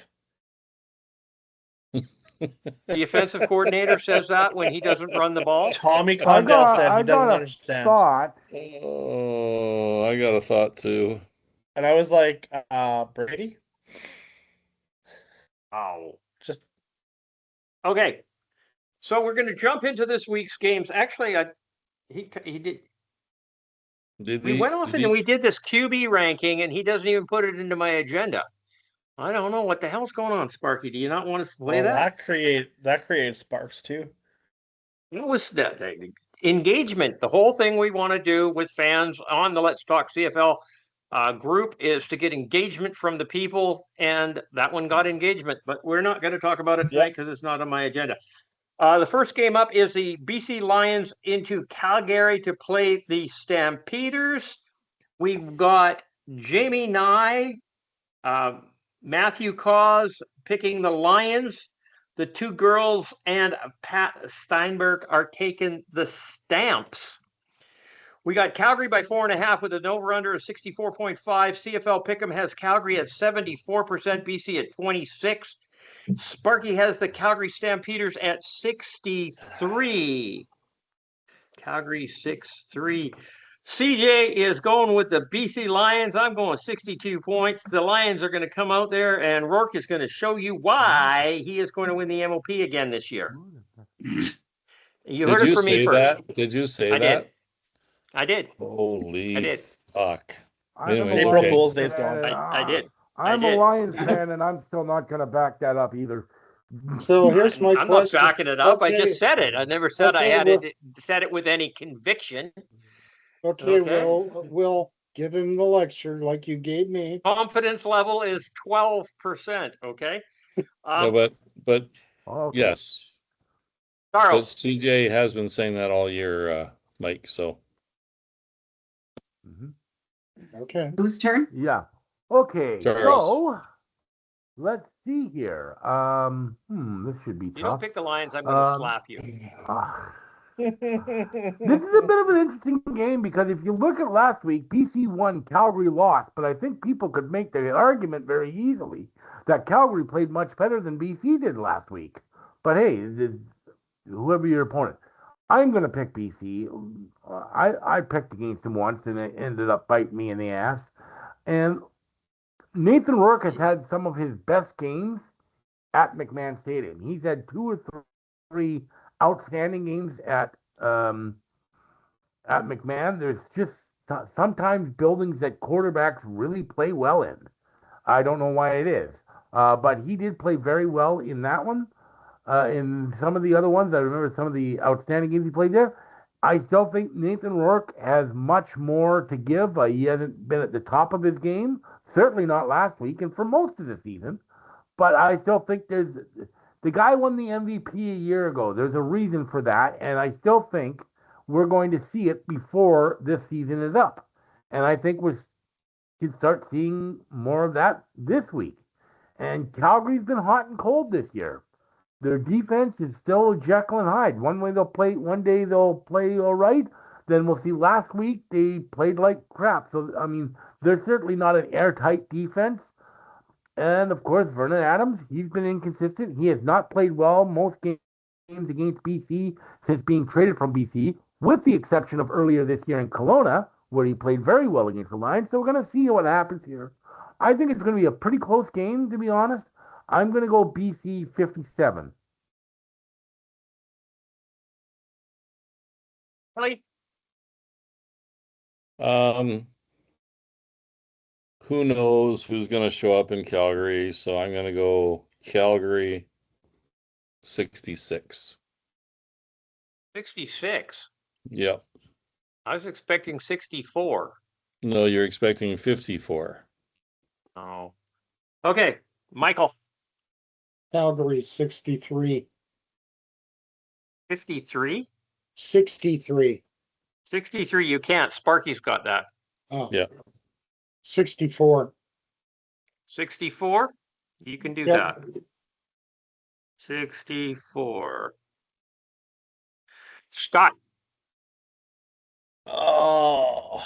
[SPEAKER 1] The offensive coordinator says that when he doesn't run the ball.
[SPEAKER 4] Tommy Condell said he doesn't understand.
[SPEAKER 5] Oh, I got a thought too.
[SPEAKER 4] And I was like, Brady?
[SPEAKER 1] Oh.
[SPEAKER 4] Just
[SPEAKER 1] okay. So we're going to jump into this week's games. Actually, he did. We went off and we did this QB ranking, and he doesn't even put it into my agenda. I don't know what the hell's going on, Sparky. Do you not want us to play that?
[SPEAKER 4] That creates sparks too.
[SPEAKER 1] What was that? Engagement. The whole thing we want to do with fans on the Let's Talk CFL group is to get engagement from the people, and that one got engagement. But we're not going to talk about it tonight because it's not on my agenda. The first game up is the BC Lions into Calgary to play the Stampeders. We've got Jamie Nye, Matthew Cause picking the Lions. The two girls and Pat Steinberg are taking the Stamps. We got Calgary by 4.5 with an over-under of 64.5. CFL Pick'em has Calgary at 74%, BC at 26. Sparky has the Calgary Stampeders at 63. Calgary 6-3. CJ is going with the BC Lions. I'm going 62 points. The Lions are going to come out there, and Rourke is going to show you why he is going to win the MOP again this year. You heard it from me first.
[SPEAKER 5] Did you say that?
[SPEAKER 1] I did.
[SPEAKER 5] Holy fuck.
[SPEAKER 4] April Fool's Day's gone.
[SPEAKER 1] I did.
[SPEAKER 3] I'm a Lions fan, and I'm still not going to back that up either.
[SPEAKER 6] So here's my question.
[SPEAKER 1] I'm not backing it up. Okay. I just said it. I never said I had said it with any conviction.
[SPEAKER 6] Okay, Will, Give him the lecture like you gave me.
[SPEAKER 1] Confidence level is 12%. Okay.
[SPEAKER 5] But
[SPEAKER 3] Okay.
[SPEAKER 5] yes. But
[SPEAKER 1] Charles.
[SPEAKER 5] CJ has been saying that all year, Mike. So.
[SPEAKER 6] Okay.
[SPEAKER 2] Whose turn?
[SPEAKER 3] Yeah. Okay.
[SPEAKER 5] Charles.
[SPEAKER 3] So let's see here. This should be tough.
[SPEAKER 1] You don't pick the Lions, I'm going to slap you.
[SPEAKER 3] This is a bit of an interesting game because if you look at last week, BC won, Calgary lost, but I think people could make the argument very easily that Calgary played much better than BC did last week. But hey, whoever your opponent, I'm going to pick BC. I picked against them once and it ended up biting me in the ass. And Nathan Rourke has had some of his best games at McMahon Stadium. He's had 2 or 3 outstanding games at McMahon. There's just sometimes buildings that quarterbacks really play well in. I don't know why it is, but he did play very well in that one. In some of the other ones, I remember some of the outstanding games he played there. I still think Nathan Rourke has much more to give. He hasn't been at the top of his game, certainly not last week, and for most of the season. But I still think the guy won the MVP a year ago. There's a reason for that, and I still think we're going to see it before this season is up. And I think we can start seeing more of that this week. And Calgary's been hot and cold this year. Their defense is still Jekyll and Hyde. One day they'll play all right. Then we'll see last week they played like crap. So, I mean, they're certainly not an airtight defense. And, of course, Vernon Adams, he's been inconsistent. He has not played well most games against BC since being traded from BC, with the exception of earlier this year in Kelowna, where he played very well against the Lions. So we're going to see what happens here. I think it's going to be a pretty close game, to be honest. I'm going to go BC 57.
[SPEAKER 1] Really?
[SPEAKER 5] Who knows who's going to show up in Calgary? So I'm going to go Calgary 66.
[SPEAKER 1] 66?
[SPEAKER 5] Yep.
[SPEAKER 1] I was expecting 64.
[SPEAKER 5] No, you're expecting 54.
[SPEAKER 1] Oh. Okay, Michael.
[SPEAKER 6] Calgary 63.
[SPEAKER 1] 53?
[SPEAKER 6] 63.
[SPEAKER 1] 63, you can't. Sparky's got that.
[SPEAKER 6] Oh.
[SPEAKER 5] Yeah.
[SPEAKER 6] 64.
[SPEAKER 1] 64? You can do that. 64. Scott.
[SPEAKER 4] Oh.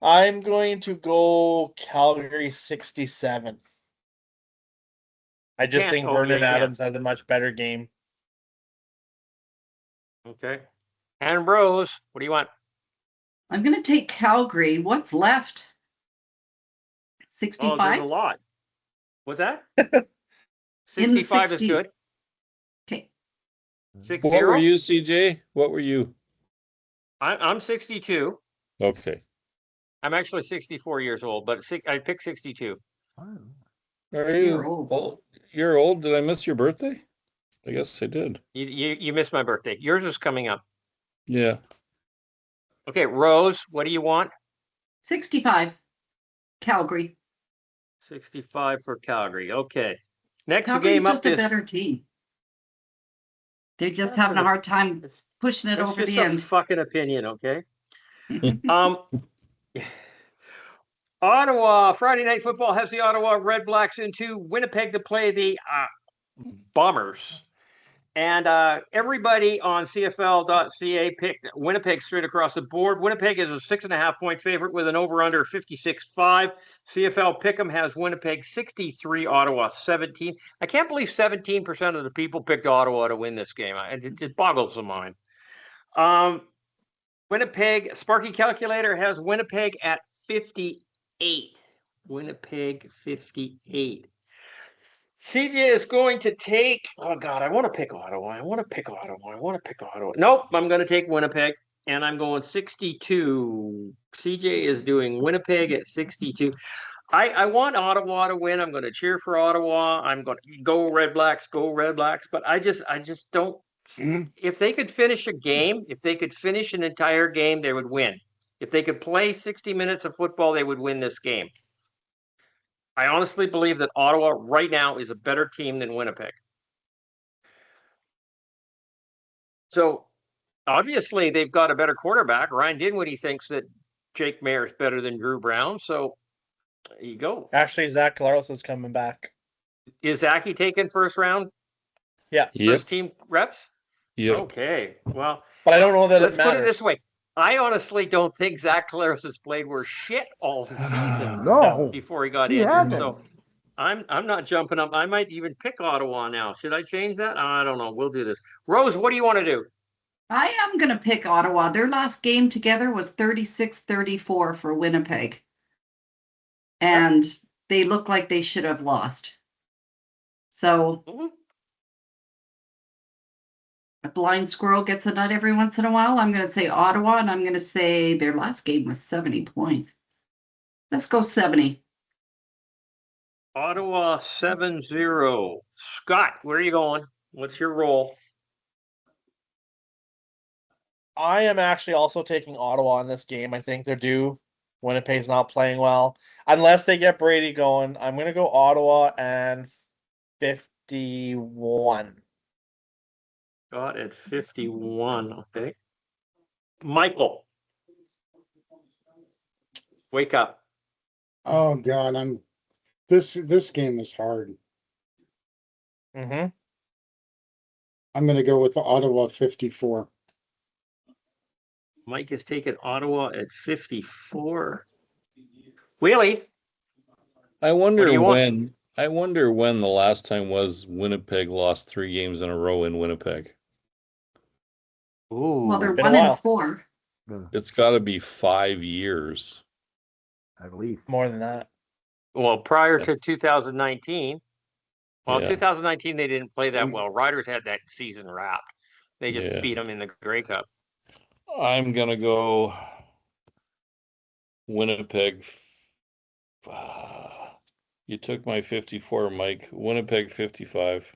[SPEAKER 4] I'm going to go Calgary 67. I just think Vernon Adams has a much better game.
[SPEAKER 1] Okay. And Rose, what do you want?
[SPEAKER 2] I'm going to take Calgary. What's left? 65?
[SPEAKER 1] Oh, there's a lot. What's that? 65 is good.
[SPEAKER 2] Okay.
[SPEAKER 1] 60.
[SPEAKER 5] What were you, CJ? What were you?
[SPEAKER 1] I'm 62.
[SPEAKER 5] Okay.
[SPEAKER 1] I'm actually 64 years old, but I picked 62.
[SPEAKER 5] Are you old? You're old. Did I miss your birthday? I guess I did.
[SPEAKER 1] You missed my birthday. Yours is coming up.
[SPEAKER 5] Yeah.
[SPEAKER 1] Okay, Rose, what do you want?
[SPEAKER 2] 65. Calgary.
[SPEAKER 1] 65 for Calgary. Okay. Next
[SPEAKER 2] Calgary's
[SPEAKER 1] game up
[SPEAKER 2] just a better team. They're just having a hard time pushing it over the end.
[SPEAKER 1] That's fucking opinion, okay? Ottawa, Friday Night Football has the Ottawa Red Blacks into Winnipeg to play the Bombers. And everybody on CFL.ca picked Winnipeg straight across the board. Winnipeg is a 6.5-point favorite with an over-under 56.5. CFL Pick'em has Winnipeg 63, Ottawa 17. I can't believe 17% of the people picked Ottawa to win this game. It boggles the mind. Winnipeg, Sparky Calculator has Winnipeg at 58. Winnipeg 58. CJ is going to take, oh God, I want to pick Ottawa. Nope, I'm going to take Winnipeg, and I'm going 62. CJ is doing Winnipeg at 62. I want Ottawa to win. I'm going to cheer for Ottawa. I'm going to go Red Blacks. But I just don't. If they could finish a game, if they could finish an entire game, they would win. If they could play 60 minutes of football, they would win this game. I honestly believe that Ottawa right now is a better team than Winnipeg. So obviously they've got a better quarterback. Ryan Dinwiddie thinks that Jake Mayer is better than Drew Brown. So there you go.
[SPEAKER 4] Actually, Zach Claros is coming back.
[SPEAKER 1] Is Zachy taking first round?
[SPEAKER 4] Yeah.
[SPEAKER 1] First team reps?
[SPEAKER 5] Yeah.
[SPEAKER 1] Okay. Well,
[SPEAKER 4] but I don't know that
[SPEAKER 1] let's
[SPEAKER 4] it matters.
[SPEAKER 1] put it this way. I honestly don't think Zach Claros has played worse shit all season
[SPEAKER 3] No,
[SPEAKER 1] before he got
[SPEAKER 3] he
[SPEAKER 1] injured.
[SPEAKER 3] hasn't.
[SPEAKER 1] So I'm not jumping up. I might even pick Ottawa now. Should I change that? I don't know. We'll do this. Rose, what do you want to do?
[SPEAKER 2] I am going to pick Ottawa. Their last game together was 36-34 for Winnipeg. And they look like they should have lost. So a blind squirrel gets a nut every once in a while. I'm going to say Ottawa, and I'm going to say their last game was 70 points. Let's go 70.
[SPEAKER 1] Ottawa 7-0. Scott, where are you going? What's your role?
[SPEAKER 4] I am actually also taking Ottawa in this game. I think they're due. Winnipeg's not playing well. Unless they get Brady going, I'm going to go Ottawa and 51.
[SPEAKER 1] Scott at 51. Okay. Michael. Wake up.
[SPEAKER 6] Oh God, this game is hard.
[SPEAKER 4] Mm-hmm.
[SPEAKER 6] I'm gonna go with the Ottawa 54.
[SPEAKER 1] Mike has taken Ottawa at 54. Wheelie.
[SPEAKER 5] I wonder
[SPEAKER 1] want?
[SPEAKER 5] when the last time was Winnipeg lost 3 games in a row in Winnipeg.
[SPEAKER 1] Ooh.
[SPEAKER 2] Well, they're
[SPEAKER 4] Been a
[SPEAKER 2] 1-4.
[SPEAKER 5] It's got to be 5 years.
[SPEAKER 3] At least.
[SPEAKER 4] More than that.
[SPEAKER 1] Well, prior to 2019. Well,
[SPEAKER 5] Yeah.
[SPEAKER 1] 2019 they didn't play that well. Riders had that season wrapped. They just beat them in the Grey Cup.
[SPEAKER 5] I'm gonna go Winnipeg. You took my 54, Mike. Winnipeg 55.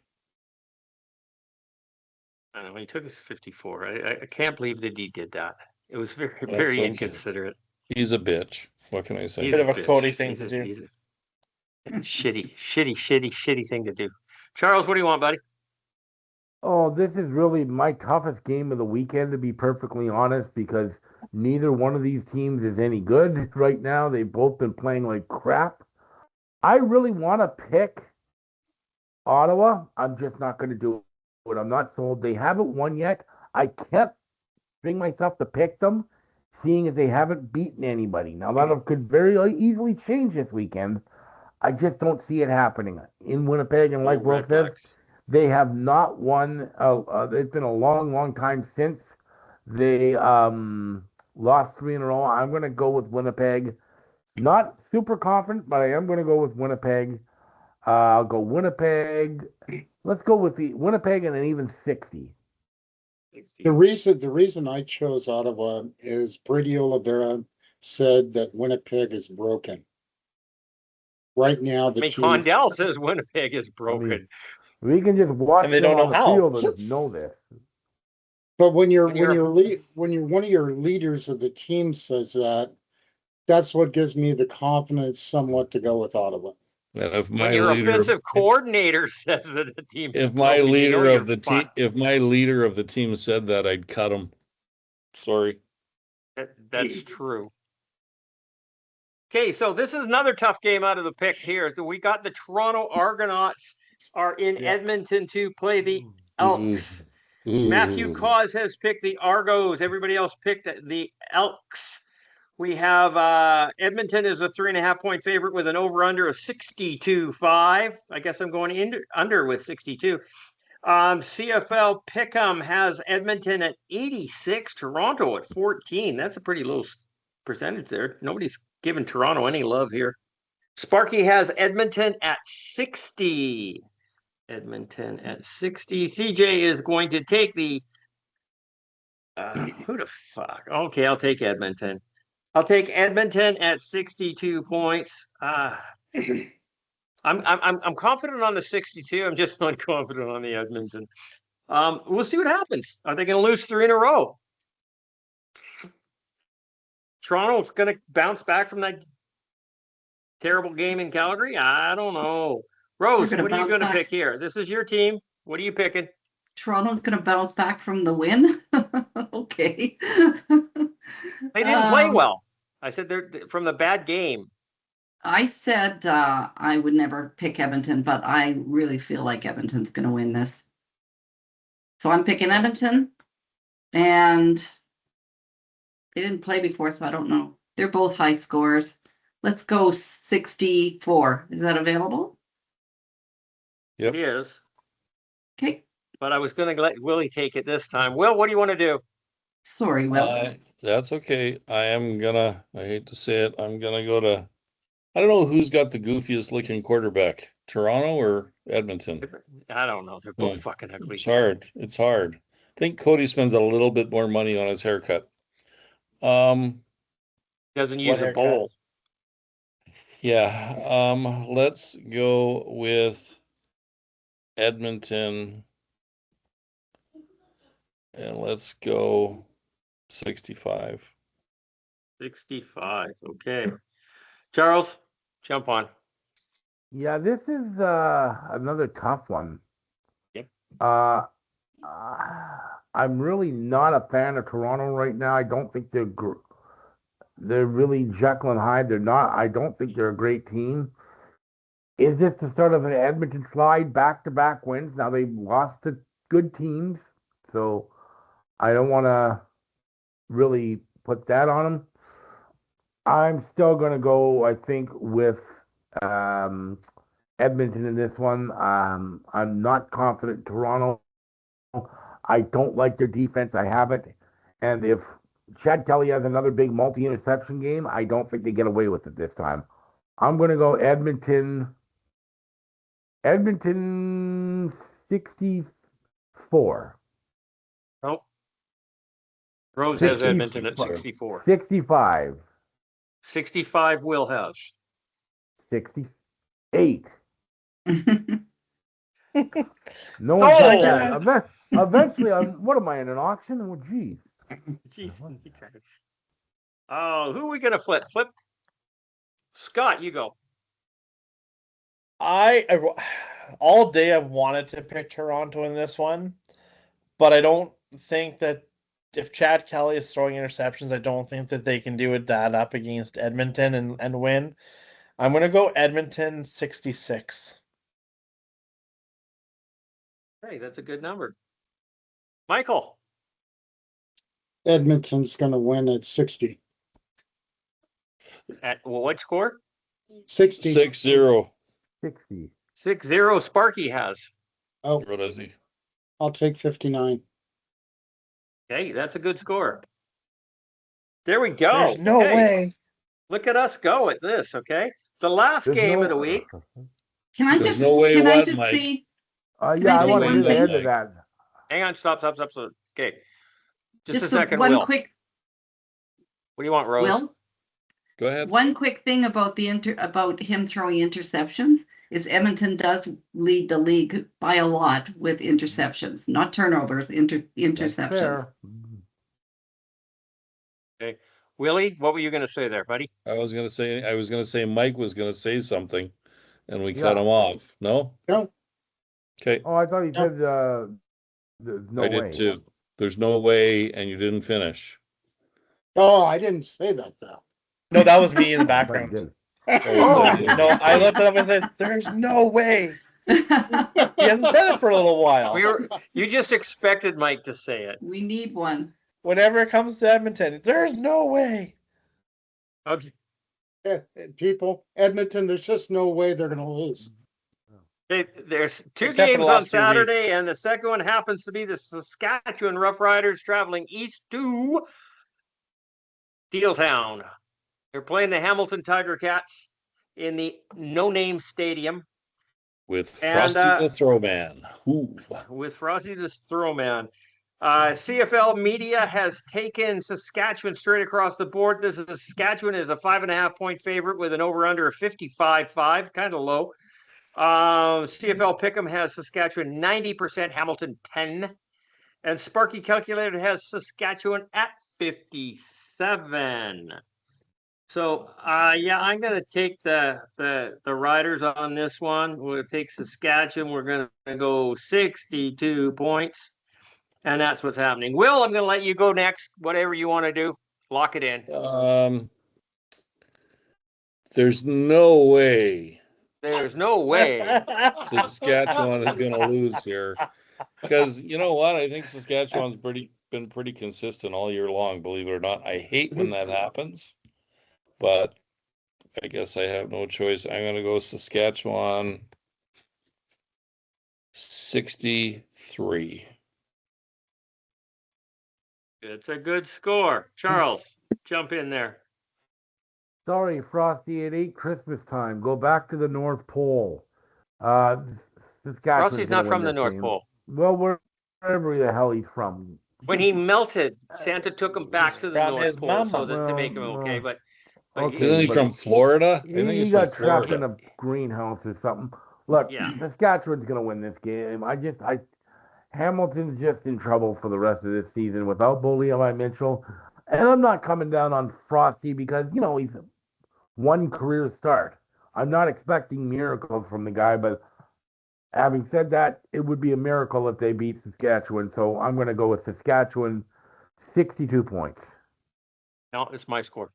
[SPEAKER 1] I know he took his 54. I can't believe that he did that. It was very,
[SPEAKER 5] That's
[SPEAKER 1] very
[SPEAKER 5] okay.
[SPEAKER 1] inconsiderate.
[SPEAKER 5] He's a bitch. What can I say?
[SPEAKER 4] Bit of a
[SPEAKER 1] bitch.
[SPEAKER 4] Cody thing to do.
[SPEAKER 1] He's a shitty thing to do. Charles, what do you want, buddy?
[SPEAKER 3] Oh, this is really my toughest game of the weekend, to be perfectly honest, because neither one of these teams is any good right now. They've both been playing like crap. I really want to pick Ottawa. I'm just not going to do it. I'm not sold. They haven't won yet. I can't bring myself to pick them, seeing as they haven't beaten anybody. Now, that could very easily change this weekend. I just don't see it happening in Winnipeg. And like Will says, they have not won. It's been a long, long time since they lost 3 in a row. I'm going to go with Winnipeg. Not super confident, but I am going to go with Winnipeg. I'll go Winnipeg. Let's go with the Winnipeg and an even 60.
[SPEAKER 6] The reason I chose Ottawa is Brady Oliveira said that Winnipeg is broken. Right now,
[SPEAKER 1] Condell says Winnipeg is broken.
[SPEAKER 3] I mean, we can just watch
[SPEAKER 4] and they don't know
[SPEAKER 3] on the
[SPEAKER 4] how.
[SPEAKER 3] field and know this.
[SPEAKER 6] But when one of your leaders of the team says that, that's what gives me the confidence somewhat to go with Ottawa.
[SPEAKER 5] And if
[SPEAKER 1] when your offensive coordinator says that the team,
[SPEAKER 5] if my leader of the team said that, I'd cut him. Sorry.
[SPEAKER 1] That's true. Okay, so this is another tough game out of the pick here. So we got the Toronto Argonauts are in Edmonton to play the Elks. Matthew Cause has picked the Argos. Everybody else picked the Elks. We have Edmonton is a 3.5-point favorite with an over-under of 62.5. I guess I'm going under with 62. CFL Pick'em has Edmonton at 86, Toronto at 14. That's a pretty low percentage there. Nobody's giving Toronto any love here. Sparky has Edmonton at 60. Edmonton at 60. CJ is going to take the who the fuck? Okay, I'll take Edmonton. I'll take Edmonton at 62 points. I'm confident on the 62. I'm just not confident on the Edmonton. We'll see what happens. Are they going to lose 3 in a row? Toronto's going to bounce back from that terrible game in Calgary? I don't know. Rose,
[SPEAKER 2] They're gonna
[SPEAKER 1] what are you
[SPEAKER 2] bounce
[SPEAKER 1] going to
[SPEAKER 2] back.
[SPEAKER 1] pick here? This is your team. What are you picking?
[SPEAKER 2] Toronto's going to bounce back from the win. Okay.
[SPEAKER 1] They didn't play well. I said they're from the bad game.
[SPEAKER 2] I said I would never pick Edmonton, but I really feel like Edmonton's going to win this. So I'm picking Edmonton, and they didn't play before, so I don't know. They're both high scores. Let's go 64. Is that available?
[SPEAKER 5] Yep.
[SPEAKER 1] It is.
[SPEAKER 2] Okay.
[SPEAKER 1] But I was going to let Willie take it this time. Will, what do you want to do?
[SPEAKER 2] Sorry, Will.
[SPEAKER 5] That's okay. I hate to say it, I'm gonna go to, I don't know who's got the goofiest looking quarterback, Toronto or Edmonton.
[SPEAKER 1] I don't know. They're both fucking ugly.
[SPEAKER 5] It's hard. I think Cody spends a little bit more money on his haircut. Doesn't
[SPEAKER 1] use a bowl.
[SPEAKER 5] Yeah. Let's go with Edmonton. And let's go 65.
[SPEAKER 1] 65. Okay. Charles, jump on.
[SPEAKER 3] Yeah, this is another tough one.
[SPEAKER 1] Yep.
[SPEAKER 3] I'm really not a fan of Toronto right now. I don't think they're really Jekyll and Hyde. They're not. I don't think they're a great team. Is this the start of an Edmonton slide, back-to-back wins? Now they've lost to good teams, so I don't want to really put that on them. I'm still going to go, I think, with Edmonton in this one. I'm not confident in Toronto. I don't like their defense. I haven't. And if Chad Kelly has another big multi-interception game, I don't think they get away with it this time. I'm going to go Edmonton 64.
[SPEAKER 1] Oh. Rose has Edmonton at 64.
[SPEAKER 3] 65.
[SPEAKER 1] 65 Will has.
[SPEAKER 3] 68. No one's got that. Eventually, what am I in an auction? Oh, geez.
[SPEAKER 1] Jeez. Oh, who are we going to flip? Flip. Scott, you go.
[SPEAKER 4] I all day I've wanted to pick Toronto in this one, but I don't think that if Chad Kelly is throwing interceptions, I don't think that they can do it that up against Edmonton and win. I'm going to go Edmonton 66.
[SPEAKER 1] Hey, that's a good number. Michael.
[SPEAKER 6] Edmonton's going to win at 60.
[SPEAKER 1] At what score?
[SPEAKER 6] 60.
[SPEAKER 5] 6-0.
[SPEAKER 3] 60.
[SPEAKER 1] 6-0 Sparky has.
[SPEAKER 6] Oh,
[SPEAKER 5] What is he?
[SPEAKER 6] I'll take 59.
[SPEAKER 1] Okay, that's a good score. There we go.
[SPEAKER 4] There's no way.
[SPEAKER 1] Look at us go at this, okay? The last game of the week.
[SPEAKER 2] Can I
[SPEAKER 5] There's
[SPEAKER 2] just,
[SPEAKER 5] no way
[SPEAKER 2] can I
[SPEAKER 5] what,
[SPEAKER 2] just
[SPEAKER 5] Mike?
[SPEAKER 2] see?
[SPEAKER 3] Yeah, I
[SPEAKER 2] say
[SPEAKER 3] want to
[SPEAKER 2] one
[SPEAKER 3] hear the
[SPEAKER 2] thing?
[SPEAKER 3] end of that.
[SPEAKER 1] Hang on, stop. Okay. Just a
[SPEAKER 2] a-
[SPEAKER 1] second,
[SPEAKER 2] one
[SPEAKER 1] Will.
[SPEAKER 2] quick,
[SPEAKER 1] What do you want, Rose?
[SPEAKER 2] Will?
[SPEAKER 5] Go ahead.
[SPEAKER 2] One quick thing about about him throwing interceptions is Edmonton does lead the league by a lot with interceptions, not turnovers, interceptions.
[SPEAKER 3] Fair.
[SPEAKER 1] Okay. Willie, what were you going to say there, buddy?
[SPEAKER 5] I was gonna say Mike was gonna say something, and we
[SPEAKER 3] Yeah.
[SPEAKER 5] cut him off. No?
[SPEAKER 6] No.
[SPEAKER 5] Okay.
[SPEAKER 3] Oh, I thought he said there's no
[SPEAKER 5] I
[SPEAKER 3] way.
[SPEAKER 5] did too. There's no way, and you didn't finish.
[SPEAKER 6] Oh, I didn't say that though.
[SPEAKER 4] No, that was me in the
[SPEAKER 3] Mike
[SPEAKER 4] background.
[SPEAKER 3] did.
[SPEAKER 5] Oh,
[SPEAKER 4] No, I looked it up and said, "There's no way." He hasn't said it for a little while.
[SPEAKER 1] You just expected Mike to say it.
[SPEAKER 2] We need one.
[SPEAKER 4] Whenever it comes to Edmonton, there's no way.
[SPEAKER 1] Okay.
[SPEAKER 6] People, Edmonton, there's just no way they're going to lose.
[SPEAKER 1] There's two
[SPEAKER 4] Except for the
[SPEAKER 1] games on
[SPEAKER 4] last 2
[SPEAKER 1] Saturday,
[SPEAKER 4] weeks.
[SPEAKER 1] and the second one happens to be the Saskatchewan Roughriders traveling east to Steeltown. They're playing the Hamilton Tiger Cats in the no-name stadium
[SPEAKER 5] with Frosty the Throwman. Ooh.
[SPEAKER 1] with Frosty the Throwman. CFL media has taken Saskatchewan straight across the board. This is Saskatchewan is a 5.5-point favorite with an over/under of 55.5, kind of low. CFL Pick'em has Saskatchewan 90%, Hamilton 10, and Sparky Calculator has Saskatchewan at 57. So, yeah, I'm going to take the Riders on this one. We'll take Saskatchewan. We're going to go 62 points, and that's what's happening. Will, I'm going to let you go next. Whatever you want to do, lock it in.
[SPEAKER 5] There's no way
[SPEAKER 1] There's no way.
[SPEAKER 5] Saskatchewan is going to lose here. Because you know what? I think Saskatchewan's been pretty consistent all year long, believe it or not. I hate when that happens, but I guess I have no choice. I'm going to go Saskatchewan 63.
[SPEAKER 1] It's a good score. Charles, jump in there.
[SPEAKER 3] Sorry, Frosty, it ain't Christmas time. Go back to the North Pole. Saskatchewan's
[SPEAKER 1] Frosty's not
[SPEAKER 3] gonna
[SPEAKER 1] from
[SPEAKER 3] win
[SPEAKER 1] the
[SPEAKER 3] this
[SPEAKER 1] North
[SPEAKER 3] game.
[SPEAKER 1] Pole.
[SPEAKER 3] Well, wherever the hell he's from.
[SPEAKER 1] When he melted, Santa took him back to the
[SPEAKER 4] From
[SPEAKER 1] North
[SPEAKER 4] his
[SPEAKER 1] Pole
[SPEAKER 4] mama.
[SPEAKER 1] to make him okay. But
[SPEAKER 3] okay,
[SPEAKER 5] Isn't he
[SPEAKER 3] but
[SPEAKER 5] from Florida? I think
[SPEAKER 3] he
[SPEAKER 5] he's
[SPEAKER 3] got
[SPEAKER 5] from
[SPEAKER 3] trapped in
[SPEAKER 5] Florida.
[SPEAKER 3] a greenhouse or something. Look,
[SPEAKER 1] Yeah.
[SPEAKER 3] Saskatchewan's gonna win this game. Hamilton's just in trouble for the rest of this season without Bo Levi Mitchell. And I'm not coming down on Frosty because, he's one career start. I'm not expecting miracles from the guy, but having said that, it would be a miracle if they beat Saskatchewan. So I'm going to go with Saskatchewan 62 points.
[SPEAKER 1] No, it's my score.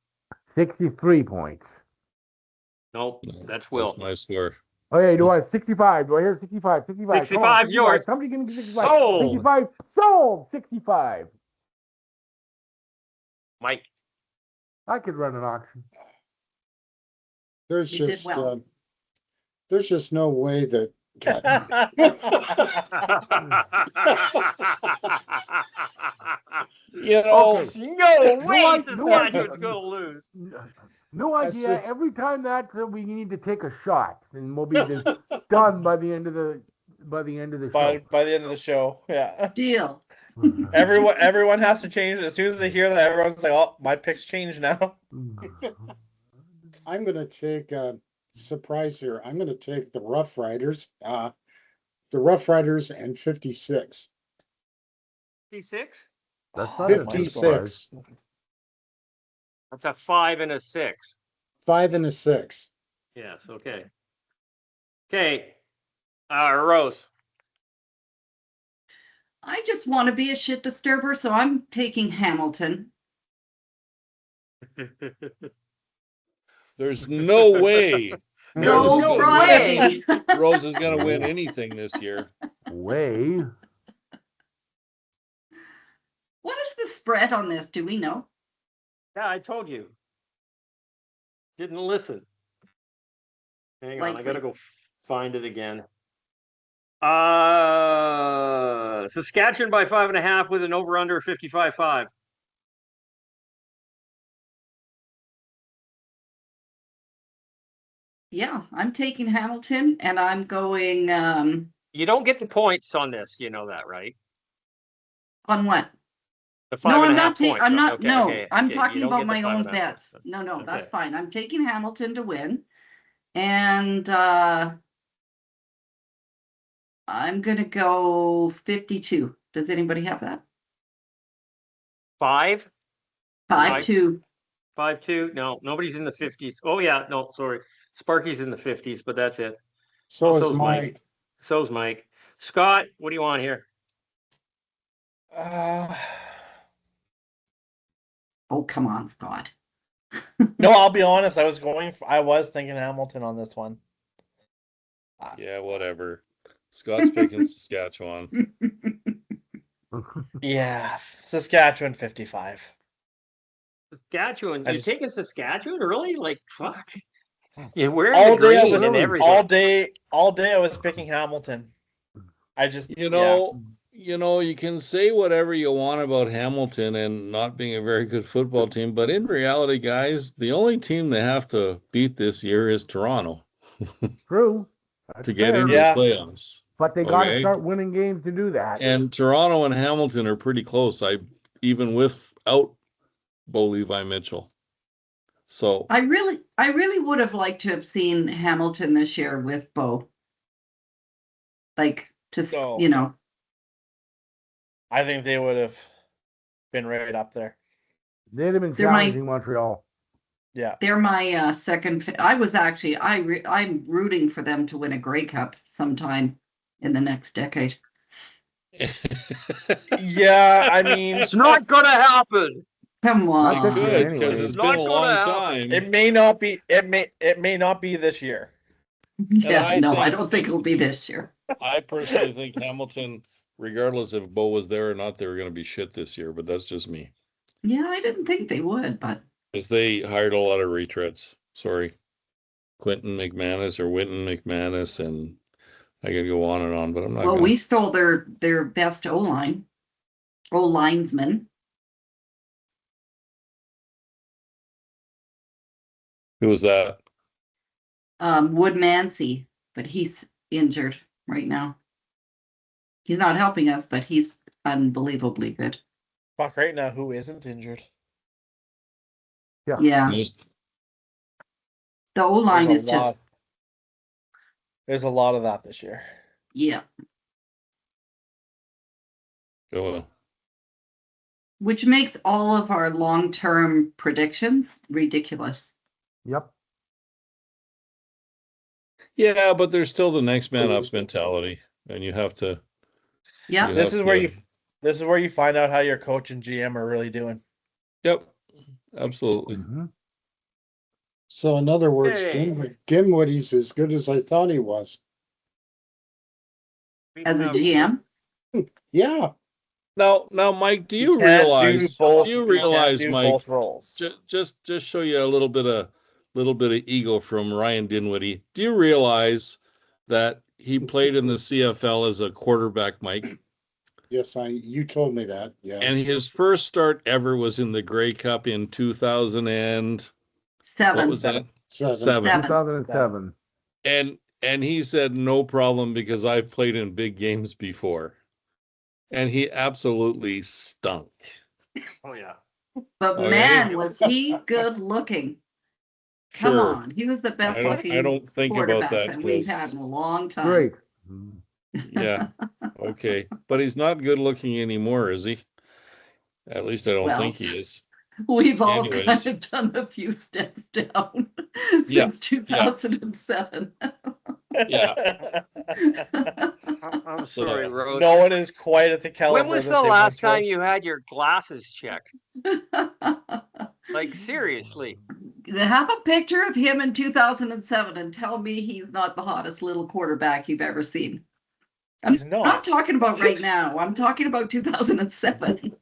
[SPEAKER 3] 63 points.
[SPEAKER 1] No, that's Will.
[SPEAKER 5] That's my score.
[SPEAKER 3] Okay, do I 65? Do I hear 65? 65.
[SPEAKER 1] 65 yours.
[SPEAKER 3] Somebody give me 65.
[SPEAKER 1] Sold.
[SPEAKER 3] 65. Sold. 65.
[SPEAKER 1] Mike.
[SPEAKER 3] I could run an auction.
[SPEAKER 6] There's
[SPEAKER 2] You did
[SPEAKER 6] just
[SPEAKER 2] well.
[SPEAKER 6] there's just no way that
[SPEAKER 5] You know,
[SPEAKER 3] Okay.
[SPEAKER 1] No way
[SPEAKER 3] No idea.
[SPEAKER 1] Saskatchewan's going to lose.
[SPEAKER 3] No
[SPEAKER 6] That's
[SPEAKER 3] idea.
[SPEAKER 6] it.
[SPEAKER 3] Every time we need to take a shot, and we'll be done by the end of the show.
[SPEAKER 4] by the end of the show, yeah.
[SPEAKER 2] Deal.
[SPEAKER 4] Everyone has to change it. As soon as they hear that, everyone's like, "Oh, my pick's changed now."
[SPEAKER 6] I'm going to take a surprise here. I'm going to take the Rough Riders. The Rough Riders and 56.
[SPEAKER 1] 56?
[SPEAKER 3] That's not a
[SPEAKER 6] 56.
[SPEAKER 1] That's a 5 and a 6.
[SPEAKER 6] 5 and a 6.
[SPEAKER 1] Yes, okay. Okay. Rose.
[SPEAKER 2] I just want to be a shit disturber, so I'm taking Hamilton.
[SPEAKER 5] there's no way
[SPEAKER 2] No
[SPEAKER 1] way.
[SPEAKER 5] Rose is going to win anything this year.
[SPEAKER 3] Way.
[SPEAKER 2] What is the spread on this? Do we know?
[SPEAKER 1] Yeah, I told you. Didn't listen. Hang on, I gotta go find it again. Saskatchewan by 5.5 with an over/under 55.5.
[SPEAKER 2] Yeah, I'm taking Hamilton, and I'm going.
[SPEAKER 1] You don't get the points on this. You know that, right?
[SPEAKER 2] On what?
[SPEAKER 1] The 5.5
[SPEAKER 2] No, I'm not.
[SPEAKER 1] points.
[SPEAKER 2] I'm not.
[SPEAKER 1] Okay,
[SPEAKER 2] no,
[SPEAKER 1] okay,
[SPEAKER 2] I'm
[SPEAKER 1] okay. You
[SPEAKER 2] talking
[SPEAKER 1] don't
[SPEAKER 2] about
[SPEAKER 1] get the
[SPEAKER 2] my own
[SPEAKER 1] 5.5
[SPEAKER 2] bets.
[SPEAKER 1] points.
[SPEAKER 2] No, that's
[SPEAKER 1] Okay.
[SPEAKER 2] fine. I'm taking Hamilton to win, and I'm gonna go 52. Does anybody have that?
[SPEAKER 1] 5?
[SPEAKER 2] 5-2.
[SPEAKER 1] 5-2? No, nobody's in the 50s. Oh yeah, no, sorry. Sparky's in the 50s, but that's it.
[SPEAKER 6] So is
[SPEAKER 1] so's
[SPEAKER 6] Mike.
[SPEAKER 1] So's Mike. Scott, what do you want here?
[SPEAKER 2] Oh, come on, Scott.
[SPEAKER 4] No, I'll be honest. I was thinking Hamilton on this one.
[SPEAKER 5] Yeah, whatever. Scott's picking Saskatchewan.
[SPEAKER 4] Yeah, Saskatchewan 55.
[SPEAKER 1] Saskatchewan. You're taking Saskatchewan? Really? Like, fuck. Yeah, we're
[SPEAKER 4] all
[SPEAKER 1] in the
[SPEAKER 4] day.
[SPEAKER 1] green and everything.
[SPEAKER 4] All day. I was picking Hamilton.
[SPEAKER 5] You can say whatever you want about Hamilton and not being a very good football team, but in reality, guys, the only team they have to beat this year is Toronto.
[SPEAKER 3] True.
[SPEAKER 5] To get into the playoffs.
[SPEAKER 3] But they got to start winning games to do that.
[SPEAKER 5] And Toronto and Hamilton are pretty close. Even without Bo Levi Mitchell. So
[SPEAKER 2] I really would have liked to have seen Hamilton this year with Bo. Like,
[SPEAKER 4] I think they would have been right up there.
[SPEAKER 3] They'd have been challenging Montreal.
[SPEAKER 4] Yeah.
[SPEAKER 2] They're my second. I was actually I'm rooting for them to win a Grey Cup sometime in the next decade.
[SPEAKER 4] Yeah, I mean,
[SPEAKER 1] It's not gonna happen.
[SPEAKER 2] Come
[SPEAKER 3] Not this
[SPEAKER 2] on.
[SPEAKER 3] year,
[SPEAKER 5] Good, because
[SPEAKER 3] anyway.
[SPEAKER 5] it's been a long time.
[SPEAKER 4] it may not be. It may not be this year.
[SPEAKER 2] Yeah,
[SPEAKER 5] I
[SPEAKER 2] no, I
[SPEAKER 5] think-
[SPEAKER 2] don't think it'll be this year.
[SPEAKER 5] I personally think Hamilton, regardless if Bo was there or not, they were going to be shit this year, but that's just me.
[SPEAKER 2] Yeah, I didn't think they would, but
[SPEAKER 5] Because they hired a lot of retreads. Sorry. Wynton McManus, and I could go on and on, but I'm not
[SPEAKER 2] well,
[SPEAKER 5] going
[SPEAKER 2] we stole their best O-linesman.
[SPEAKER 5] Who was that?
[SPEAKER 2] Wood Mancy, but he's injured right now. He's not helping us, but he's unbelievably good.
[SPEAKER 4] Fuck, right now, who isn't injured?
[SPEAKER 2] Yeah,
[SPEAKER 5] Most-
[SPEAKER 2] the O-line
[SPEAKER 4] There's
[SPEAKER 2] is
[SPEAKER 4] a
[SPEAKER 2] just
[SPEAKER 4] lot. There's a lot of that this year.
[SPEAKER 2] yeah,
[SPEAKER 5] oh,
[SPEAKER 2] which makes all of our long-term predictions ridiculous.
[SPEAKER 3] Yep.
[SPEAKER 5] yeah, but there's still the next man up mentality, and you have to.
[SPEAKER 2] Yeah,
[SPEAKER 5] You
[SPEAKER 4] This
[SPEAKER 5] have
[SPEAKER 4] is where
[SPEAKER 5] to-
[SPEAKER 4] you. This is where you find out how your coach and GM are really doing.
[SPEAKER 5] Yep, absolutely.
[SPEAKER 3] Mhm.
[SPEAKER 6] So in other words,
[SPEAKER 1] Hey.
[SPEAKER 6] Dinwiddie's as good as I thought he was.
[SPEAKER 2] as a GM.
[SPEAKER 6] Yeah,
[SPEAKER 5] Now, Mike, do you
[SPEAKER 4] You can't
[SPEAKER 5] realize?
[SPEAKER 4] both-
[SPEAKER 5] Do you
[SPEAKER 4] can't
[SPEAKER 5] realize,
[SPEAKER 4] do
[SPEAKER 5] Mike?
[SPEAKER 4] both roles?
[SPEAKER 5] Just show you a little bit of ego from Ryan Dinwiddie. Do you realize that he played in the CFL as a quarterback, Mike?
[SPEAKER 6] yes, you told me that. Yes.
[SPEAKER 5] And his first start ever was in the Grey Cup in 2000 and what was that?
[SPEAKER 6] Seven.
[SPEAKER 5] Seven.
[SPEAKER 3] 2007.
[SPEAKER 5] And he said no problem because I've played in big games before. And he absolutely stunk.
[SPEAKER 1] Oh yeah.
[SPEAKER 2] But
[SPEAKER 5] Okay.
[SPEAKER 2] man, was he good looking. Come
[SPEAKER 5] Sure.
[SPEAKER 2] on. He was the best
[SPEAKER 5] I
[SPEAKER 2] looking
[SPEAKER 5] don't think about
[SPEAKER 2] quarterback
[SPEAKER 5] that
[SPEAKER 2] we've
[SPEAKER 5] 'cause-
[SPEAKER 2] had in a long time.
[SPEAKER 3] Great.
[SPEAKER 5] Yeah. Okay. But he's not good looking anymore, is he? At least I don't
[SPEAKER 2] Well,
[SPEAKER 5] think he is.
[SPEAKER 2] We've all
[SPEAKER 5] Anyways.
[SPEAKER 2] kind of done a few steps down
[SPEAKER 5] Yeah,
[SPEAKER 2] since 2007.
[SPEAKER 5] Yeah.
[SPEAKER 1] I'm
[SPEAKER 5] So-
[SPEAKER 1] sorry, Rose.
[SPEAKER 4] No one is quite at the caliber.
[SPEAKER 1] When was
[SPEAKER 4] that
[SPEAKER 1] the
[SPEAKER 4] they
[SPEAKER 1] last
[SPEAKER 4] once were.
[SPEAKER 1] time you had your glasses checked? Like seriously.
[SPEAKER 2] Have a picture of him in 2007 and tell me he's not the hottest little quarterback you've ever seen.
[SPEAKER 4] He's
[SPEAKER 2] I'm
[SPEAKER 4] not.
[SPEAKER 2] not talking about right now. I'm talking about 2007.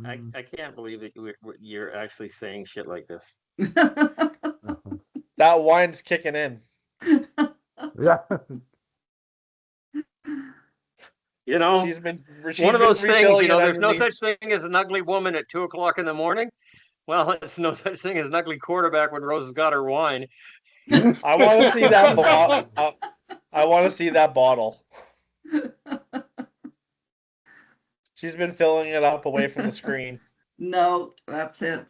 [SPEAKER 1] I can't believe that you're actually saying shit like this.
[SPEAKER 4] That wine's kicking in.
[SPEAKER 3] Yeah.
[SPEAKER 1] You know,
[SPEAKER 4] She's been
[SPEAKER 1] one of those things,
[SPEAKER 4] refilling
[SPEAKER 1] you know,
[SPEAKER 4] it
[SPEAKER 1] there's no
[SPEAKER 4] underneath.
[SPEAKER 1] such thing as an ugly woman at 2:00 in the morning. Well, it's no such thing as an ugly quarterback when Rose has got her wine.
[SPEAKER 4] I want to see that bottle. I want to see that bottle. She's been filling it up away from the screen.
[SPEAKER 2] No, that's it.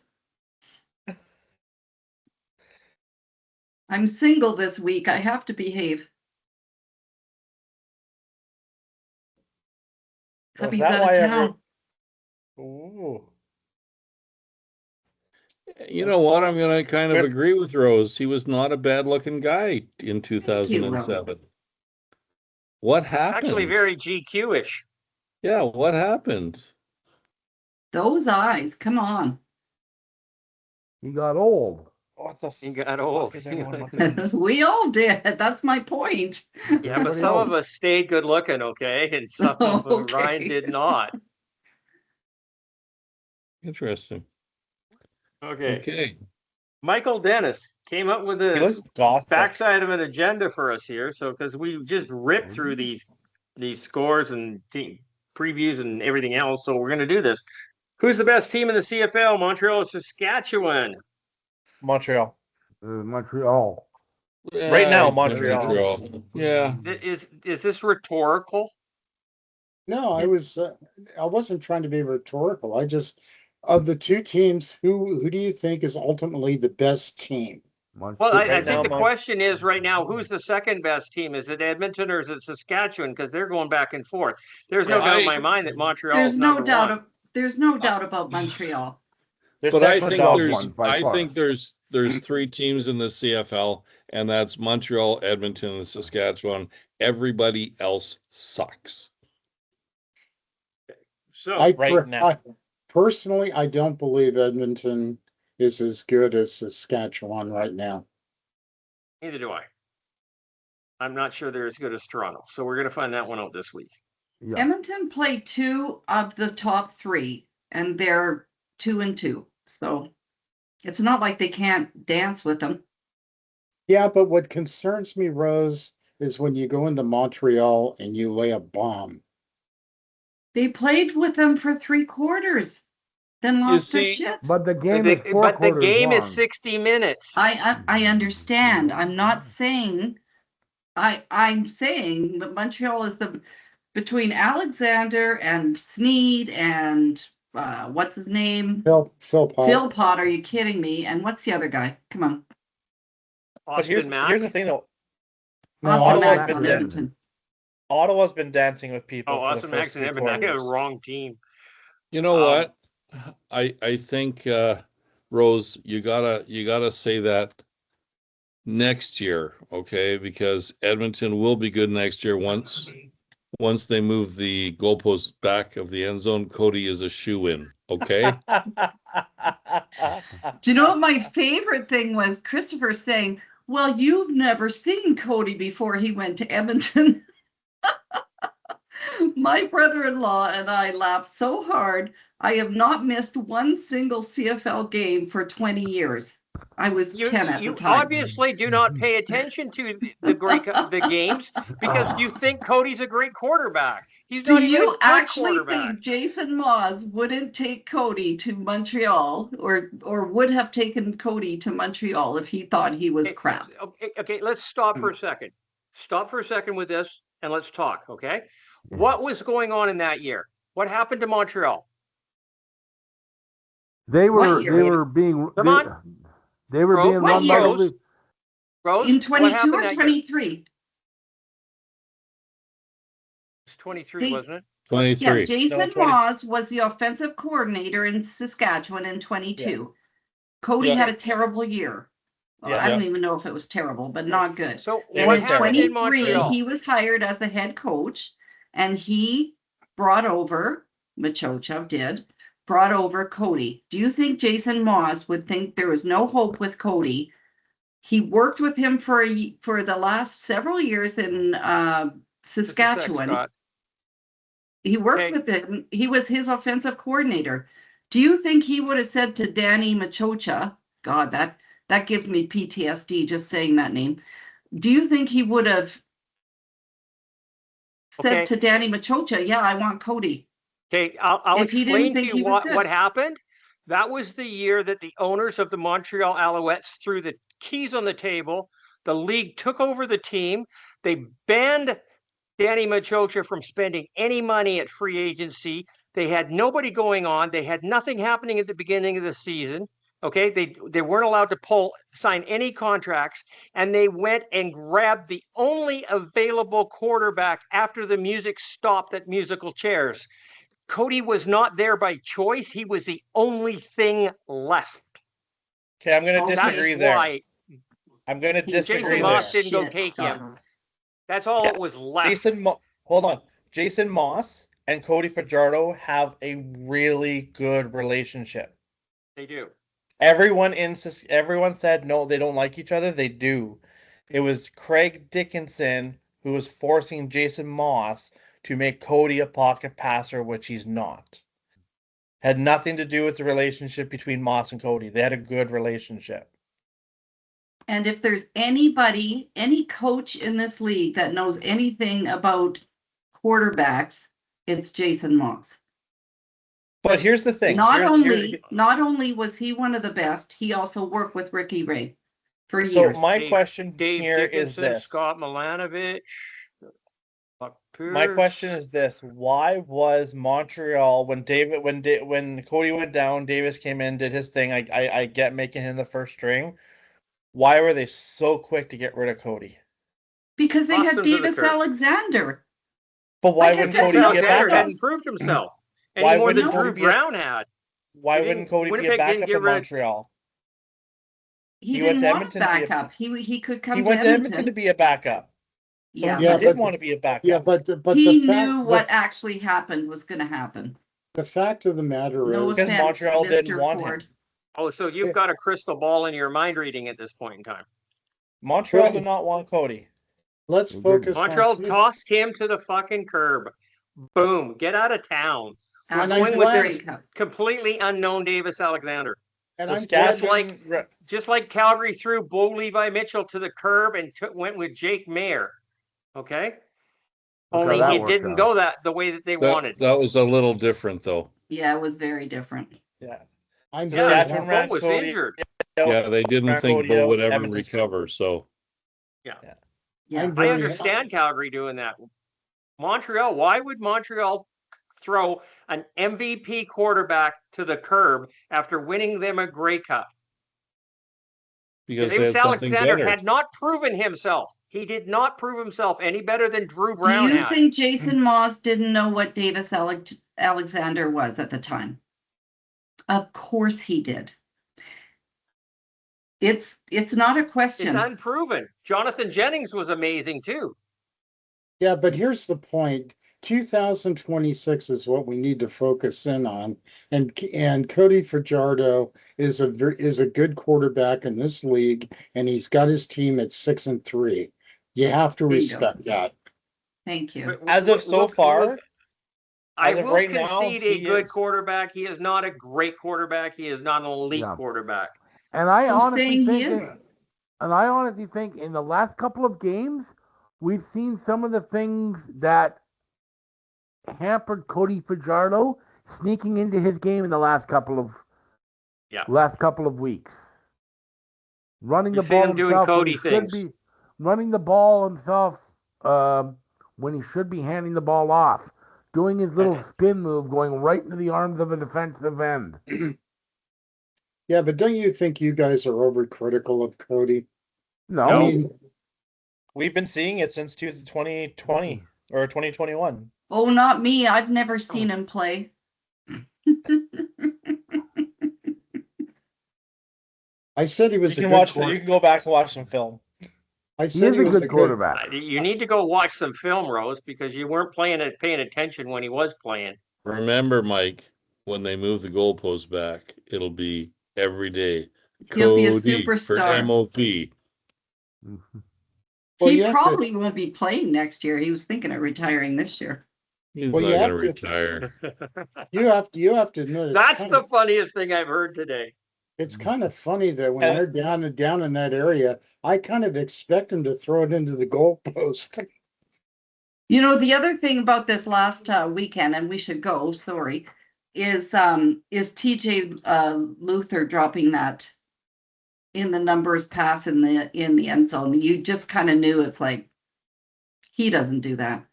[SPEAKER 2] I'm single this week. I have to behave.
[SPEAKER 4] Was
[SPEAKER 2] Hubby's
[SPEAKER 4] that
[SPEAKER 2] out
[SPEAKER 4] why
[SPEAKER 2] of
[SPEAKER 4] every-
[SPEAKER 2] town.
[SPEAKER 4] Ooh.
[SPEAKER 5] You know what? I'm going to kind of
[SPEAKER 4] Good.
[SPEAKER 5] agree with Rose. He was not a bad looking guy in 2007. What happened?
[SPEAKER 1] Actually, very GQ-ish.
[SPEAKER 5] Yeah, what happened?
[SPEAKER 2] Those eyes, come on.
[SPEAKER 3] He got old.
[SPEAKER 4] What the
[SPEAKER 1] He got old.
[SPEAKER 4] fuck is everyone looking at?
[SPEAKER 2] We all did. That's my point.
[SPEAKER 1] Yeah, but
[SPEAKER 3] Pretty
[SPEAKER 1] some
[SPEAKER 3] old.
[SPEAKER 1] of us stayed good looking, okay, and some of them
[SPEAKER 2] Okay.
[SPEAKER 1] Ryan did not.
[SPEAKER 5] Interesting.
[SPEAKER 1] Okay.
[SPEAKER 5] Okay.
[SPEAKER 1] Michael Dennis came up with
[SPEAKER 4] He
[SPEAKER 1] the
[SPEAKER 4] looks gothic.
[SPEAKER 1] backside of an agenda for us here. So, because we just ripped through these scores and team previews and everything else, so we're going to do this. Who's the best team in the CFL? Montreal or Saskatchewan?
[SPEAKER 4] Montreal.
[SPEAKER 3] Montreal.
[SPEAKER 4] Right now,
[SPEAKER 5] Yeah,
[SPEAKER 4] Montreal.
[SPEAKER 5] Yeah.
[SPEAKER 1] Is this rhetorical?
[SPEAKER 6] No, I wasn't trying to be rhetorical. I just, of the two teams, who do you think is ultimately the best team?
[SPEAKER 1] Well,
[SPEAKER 3] Montreal.
[SPEAKER 1] I
[SPEAKER 4] Right now,
[SPEAKER 1] think the question is right now, who's the second best team? Is it Edmonton or is it Saskatchewan? Because they're going back and forth. There's no
[SPEAKER 5] Well,
[SPEAKER 1] doubt in my mind that Montreal
[SPEAKER 2] There's
[SPEAKER 1] is
[SPEAKER 2] no
[SPEAKER 1] number
[SPEAKER 2] doubt.
[SPEAKER 1] one.
[SPEAKER 2] There's no doubt about Montreal.
[SPEAKER 5] But I think
[SPEAKER 3] dog
[SPEAKER 5] there's
[SPEAKER 3] one by far.
[SPEAKER 5] there's three teams in the CFL, and that's Montreal, Edmonton, and Saskatchewan. Everybody else sucks.
[SPEAKER 1] So
[SPEAKER 6] Personally, I don't believe Edmonton is as good as Saskatchewan right now.
[SPEAKER 1] neither do I. I'm not sure they're as good as Toronto. So we're going to find that one out this week.
[SPEAKER 3] Yeah.
[SPEAKER 2] Edmonton played 2 of the top 3, and they're 2-2. So it's not like they can't dance with them.
[SPEAKER 6] Yeah, but what concerns me, Rose, is when you go into Montreal and you lay a bomb.
[SPEAKER 2] They played with them for 3 quarters, then lost their shit.
[SPEAKER 3] But the game is 4
[SPEAKER 1] but the
[SPEAKER 3] quarters
[SPEAKER 1] game
[SPEAKER 3] long.
[SPEAKER 1] is 60 minutes.
[SPEAKER 2] I understand. I'm not saying. I'm saying that Montreal is between Alexander and Sneed and what's his name?
[SPEAKER 6] Phil
[SPEAKER 2] Phil Pot. Are you kidding me? And what's the other guy? Come on.
[SPEAKER 4] But here's the thing though.
[SPEAKER 6] No,
[SPEAKER 2] Austin Max
[SPEAKER 6] Austin
[SPEAKER 2] on Edmonton.
[SPEAKER 4] Ottawa's been dancing with people.
[SPEAKER 1] Oh, Austin Max and Edmonton. I got a wrong team.
[SPEAKER 5] You know what? I think Rose, you gotta say that next year, okay? Because Edmonton will be good next year once they move the goalpost back of the end zone. Cody is a shoe-in, okay?
[SPEAKER 2] Do you know what my favorite thing was? Christopher saying, "Well, you've never seen Cody before he went to Edmonton." My brother-in-law and I laughed so hard. I have not missed one single CFL game for 20 years. I was 10 at the time.
[SPEAKER 1] You obviously do not pay attention to the games because you think Cody's a great quarterback. He's not even a good
[SPEAKER 2] actually
[SPEAKER 1] quarterback.
[SPEAKER 2] think Jason Moss wouldn't take Cody to Montreal or would have taken Cody to Montreal if he thought he was crap?
[SPEAKER 1] Okay, let's stop for a second. Stop for a second with this and let's talk, okay? What was going on in that year? What happened to Montreal?
[SPEAKER 3] They were being
[SPEAKER 1] Come on.
[SPEAKER 3] They were being
[SPEAKER 2] run by
[SPEAKER 3] the
[SPEAKER 1] Rose,
[SPEAKER 2] in 22 or 23.
[SPEAKER 1] It was 23, wasn't it?
[SPEAKER 5] 23.
[SPEAKER 2] Yeah, Jason Moss was the offensive coordinator in Saskatchewan in 22. Yeah. Cody had a terrible year. Well, I don't even know if it was terrible, but not good.
[SPEAKER 1] So
[SPEAKER 2] in 23, he was hired as the head coach, and he brought over, Machocha brought over Cody. Do you think Jason Moss would think there was no hope with Cody? He worked with him for the last several years in Saskatchewan. He worked with him. He was his offensive coordinator. Do you think he would have said to Danny Machocha, God, that gives me PTSD just saying that name. Do you think he would have said to Danny Machocha, yeah, I want Cody?
[SPEAKER 1] Okay, I'll explain to you what happened. That was the year that the owners of the Montreal Alouettes threw the keys on the table. The league took over the team. They banned Danny Machocha from spending any money at free agency. They had nobody going on. They had nothing happening at the beginning of the season. Okay, they weren't allowed to sign any contracts, and they went and grabbed the only available quarterback after the music stopped at musical chairs. Cody was not there by choice. He was the only thing left.
[SPEAKER 4] Okay, I'm going to disagree there. I'm going to disagree
[SPEAKER 1] Jason Moss didn't go take him. That's all it was left.
[SPEAKER 4] Hold on. Jason Moss and Cody Fajardo have a really good relationship.
[SPEAKER 1] They do.
[SPEAKER 4] Everyone said no, they don't like each other. They do. It was Craig Dickinson who was forcing Jason Moss to make Cody a pocket passer, which he's not. Had nothing to do with the relationship between Moss and Cody. They had a good relationship.
[SPEAKER 2] And if there's any coach in this league that knows anything about quarterbacks, it's Jason Moss.
[SPEAKER 4] But here's the thing.
[SPEAKER 2] Not only was he one of the best, he also worked with Ricky Ray for years.
[SPEAKER 4] So my question
[SPEAKER 1] here
[SPEAKER 4] is this.
[SPEAKER 1] Scott Milanovich.
[SPEAKER 4] My question is this: why was Montreal when Cody went down, Davis came in, did his thing? I get making him the first string. Why were they so quick to get rid of Cody?
[SPEAKER 2] Because they had Davis Alexander.
[SPEAKER 4] But why wouldn't Cody get back?
[SPEAKER 1] Hadn't proved himself any more than Drew Brown had.
[SPEAKER 4] Why wouldn't Cody be a
[SPEAKER 1] Winnipeg didn't
[SPEAKER 4] backup
[SPEAKER 1] get
[SPEAKER 4] in
[SPEAKER 1] rid of-
[SPEAKER 4] Montreal?
[SPEAKER 2] He
[SPEAKER 4] He went
[SPEAKER 2] didn't
[SPEAKER 4] to
[SPEAKER 2] want
[SPEAKER 4] Edmonton
[SPEAKER 2] a
[SPEAKER 4] to be a-
[SPEAKER 2] backup. He could come
[SPEAKER 4] He
[SPEAKER 2] to
[SPEAKER 4] went to Edmonton to
[SPEAKER 2] Edmonton.
[SPEAKER 4] be a backup. So
[SPEAKER 2] Yeah,
[SPEAKER 4] he
[SPEAKER 6] Yeah,
[SPEAKER 4] did
[SPEAKER 6] but-
[SPEAKER 4] want to be a backup.
[SPEAKER 6] Yeah, but
[SPEAKER 2] he
[SPEAKER 6] the
[SPEAKER 2] knew
[SPEAKER 6] fact
[SPEAKER 2] what actually happened was going to happen.
[SPEAKER 6] the fact of the matter
[SPEAKER 2] No
[SPEAKER 6] is,
[SPEAKER 4] Because
[SPEAKER 2] offense,
[SPEAKER 4] Montreal didn't
[SPEAKER 2] Mr.
[SPEAKER 4] want
[SPEAKER 2] Ford.
[SPEAKER 4] him.
[SPEAKER 1] Oh, so you've got a crystal ball in your mind reading at this point in time.
[SPEAKER 4] Montreal
[SPEAKER 6] Cody.
[SPEAKER 4] did not want Cody.
[SPEAKER 6] let's
[SPEAKER 3] They
[SPEAKER 6] focus
[SPEAKER 1] Montreal
[SPEAKER 6] on
[SPEAKER 1] tossed him to the fucking curb. Boom. Get out of town. We're
[SPEAKER 6] And I'm
[SPEAKER 1] going with
[SPEAKER 6] glad-
[SPEAKER 1] this completely unknown Davis Alexander.
[SPEAKER 6] and I'm
[SPEAKER 1] Just
[SPEAKER 6] glad,
[SPEAKER 1] like just like Calgary threw Bo Levi Mitchell to the curb and went with Jake Mayer. Okay?
[SPEAKER 3] Look how
[SPEAKER 1] Only
[SPEAKER 3] that
[SPEAKER 1] it
[SPEAKER 3] worked
[SPEAKER 1] didn't
[SPEAKER 3] out.
[SPEAKER 1] go the way that they wanted.
[SPEAKER 5] That was a little different, though.
[SPEAKER 2] Yeah, it was very different.
[SPEAKER 4] Yeah.
[SPEAKER 6] I'm
[SPEAKER 1] Yeah,
[SPEAKER 6] very
[SPEAKER 4] Saskatchewan
[SPEAKER 6] happy.
[SPEAKER 4] ran
[SPEAKER 1] Bo was
[SPEAKER 4] Cody.
[SPEAKER 1] injured.
[SPEAKER 5] Yeah, they didn't
[SPEAKER 4] Ran
[SPEAKER 5] think
[SPEAKER 4] Cody
[SPEAKER 5] Bo
[SPEAKER 4] out,
[SPEAKER 5] would ever
[SPEAKER 4] Edmonton.
[SPEAKER 5] recover. So
[SPEAKER 2] Yeah.
[SPEAKER 6] I'm
[SPEAKER 1] I
[SPEAKER 6] very
[SPEAKER 1] understand Calgary doing that. Montreal, why would Montreal throw an MVP quarterback to the curb after winning them a Grey Cup?
[SPEAKER 5] because they
[SPEAKER 1] Davis
[SPEAKER 5] had something
[SPEAKER 1] Alexander
[SPEAKER 5] better.
[SPEAKER 1] had not proven himself. He did not prove himself any better than Drew
[SPEAKER 2] Do
[SPEAKER 1] Brown
[SPEAKER 2] you
[SPEAKER 1] had.
[SPEAKER 2] think Jason Moss didn't know what Davis Alexander was at the time? Of course he did. It's not a question.
[SPEAKER 1] It's unproven. Jonathan Jennings was amazing too.
[SPEAKER 6] Yeah, but here's the point. 2026 is what we need to focus in on, and Cody Fajardo is a good quarterback in this league, and he's got his team at 6-3. You have to
[SPEAKER 2] There you
[SPEAKER 6] respect that.
[SPEAKER 2] Thank you.
[SPEAKER 4] As of so far,
[SPEAKER 1] I
[SPEAKER 4] as of
[SPEAKER 1] will
[SPEAKER 4] right now,
[SPEAKER 1] concede a
[SPEAKER 4] he
[SPEAKER 1] good
[SPEAKER 4] is-
[SPEAKER 1] quarterback. He is not a great quarterback. He is not an elite
[SPEAKER 3] Yeah.
[SPEAKER 1] quarterback.
[SPEAKER 3] And I
[SPEAKER 2] Who's
[SPEAKER 3] honestly
[SPEAKER 2] saying he
[SPEAKER 3] think,
[SPEAKER 2] is?
[SPEAKER 3] and I honestly think in the last couple of games, we've seen some of the things that hampered Cody Fajardo sneaking into his game in the last couple of weeks. Running
[SPEAKER 1] You
[SPEAKER 3] the
[SPEAKER 1] see
[SPEAKER 3] ball
[SPEAKER 1] him doing
[SPEAKER 3] himself when
[SPEAKER 1] Cody
[SPEAKER 3] he should
[SPEAKER 1] things.
[SPEAKER 3] be running the ball himself when he should be handing the ball off. Doing his little spin move, going right into the arms of a defensive end.
[SPEAKER 6] Yeah, but don't you think you guys are overcritical of Cody?
[SPEAKER 3] No,
[SPEAKER 6] I mean,
[SPEAKER 4] we've been seeing it since 2020 or 2021.
[SPEAKER 2] Oh, not me. I've never seen him play.
[SPEAKER 6] I said he
[SPEAKER 4] You
[SPEAKER 6] was a
[SPEAKER 4] can
[SPEAKER 6] good
[SPEAKER 4] watch. You can go back and watch some film.
[SPEAKER 6] I
[SPEAKER 3] he
[SPEAKER 6] said
[SPEAKER 3] is
[SPEAKER 6] he
[SPEAKER 3] a
[SPEAKER 6] was
[SPEAKER 3] good
[SPEAKER 6] a good
[SPEAKER 3] quarterback.
[SPEAKER 1] You need to go watch some film, Rose, because you weren't paying attention when he was playing.
[SPEAKER 5] Remember, Mike, when they move the goalpost back, it'll be every day.
[SPEAKER 2] He'll be a
[SPEAKER 5] Cody for
[SPEAKER 2] superstar.
[SPEAKER 5] MOP.
[SPEAKER 6] Well,
[SPEAKER 2] He
[SPEAKER 6] you have to-
[SPEAKER 2] probably won't be playing next year. He was thinking of retiring this year.
[SPEAKER 5] He's
[SPEAKER 6] Well,
[SPEAKER 5] not
[SPEAKER 6] you
[SPEAKER 5] going to
[SPEAKER 6] have
[SPEAKER 5] retire.
[SPEAKER 6] You have to admit
[SPEAKER 1] That's the funniest thing I've heard today.
[SPEAKER 6] it's kind of funny that when they're down in that area, I kind of expect them to throw it into the goalpost.
[SPEAKER 2] You know, the other thing about this last weekend, and we should go, sorry, is TJ Luther dropping that in the numbers pass in the end zone. You just kind of knew it's like he doesn't do that.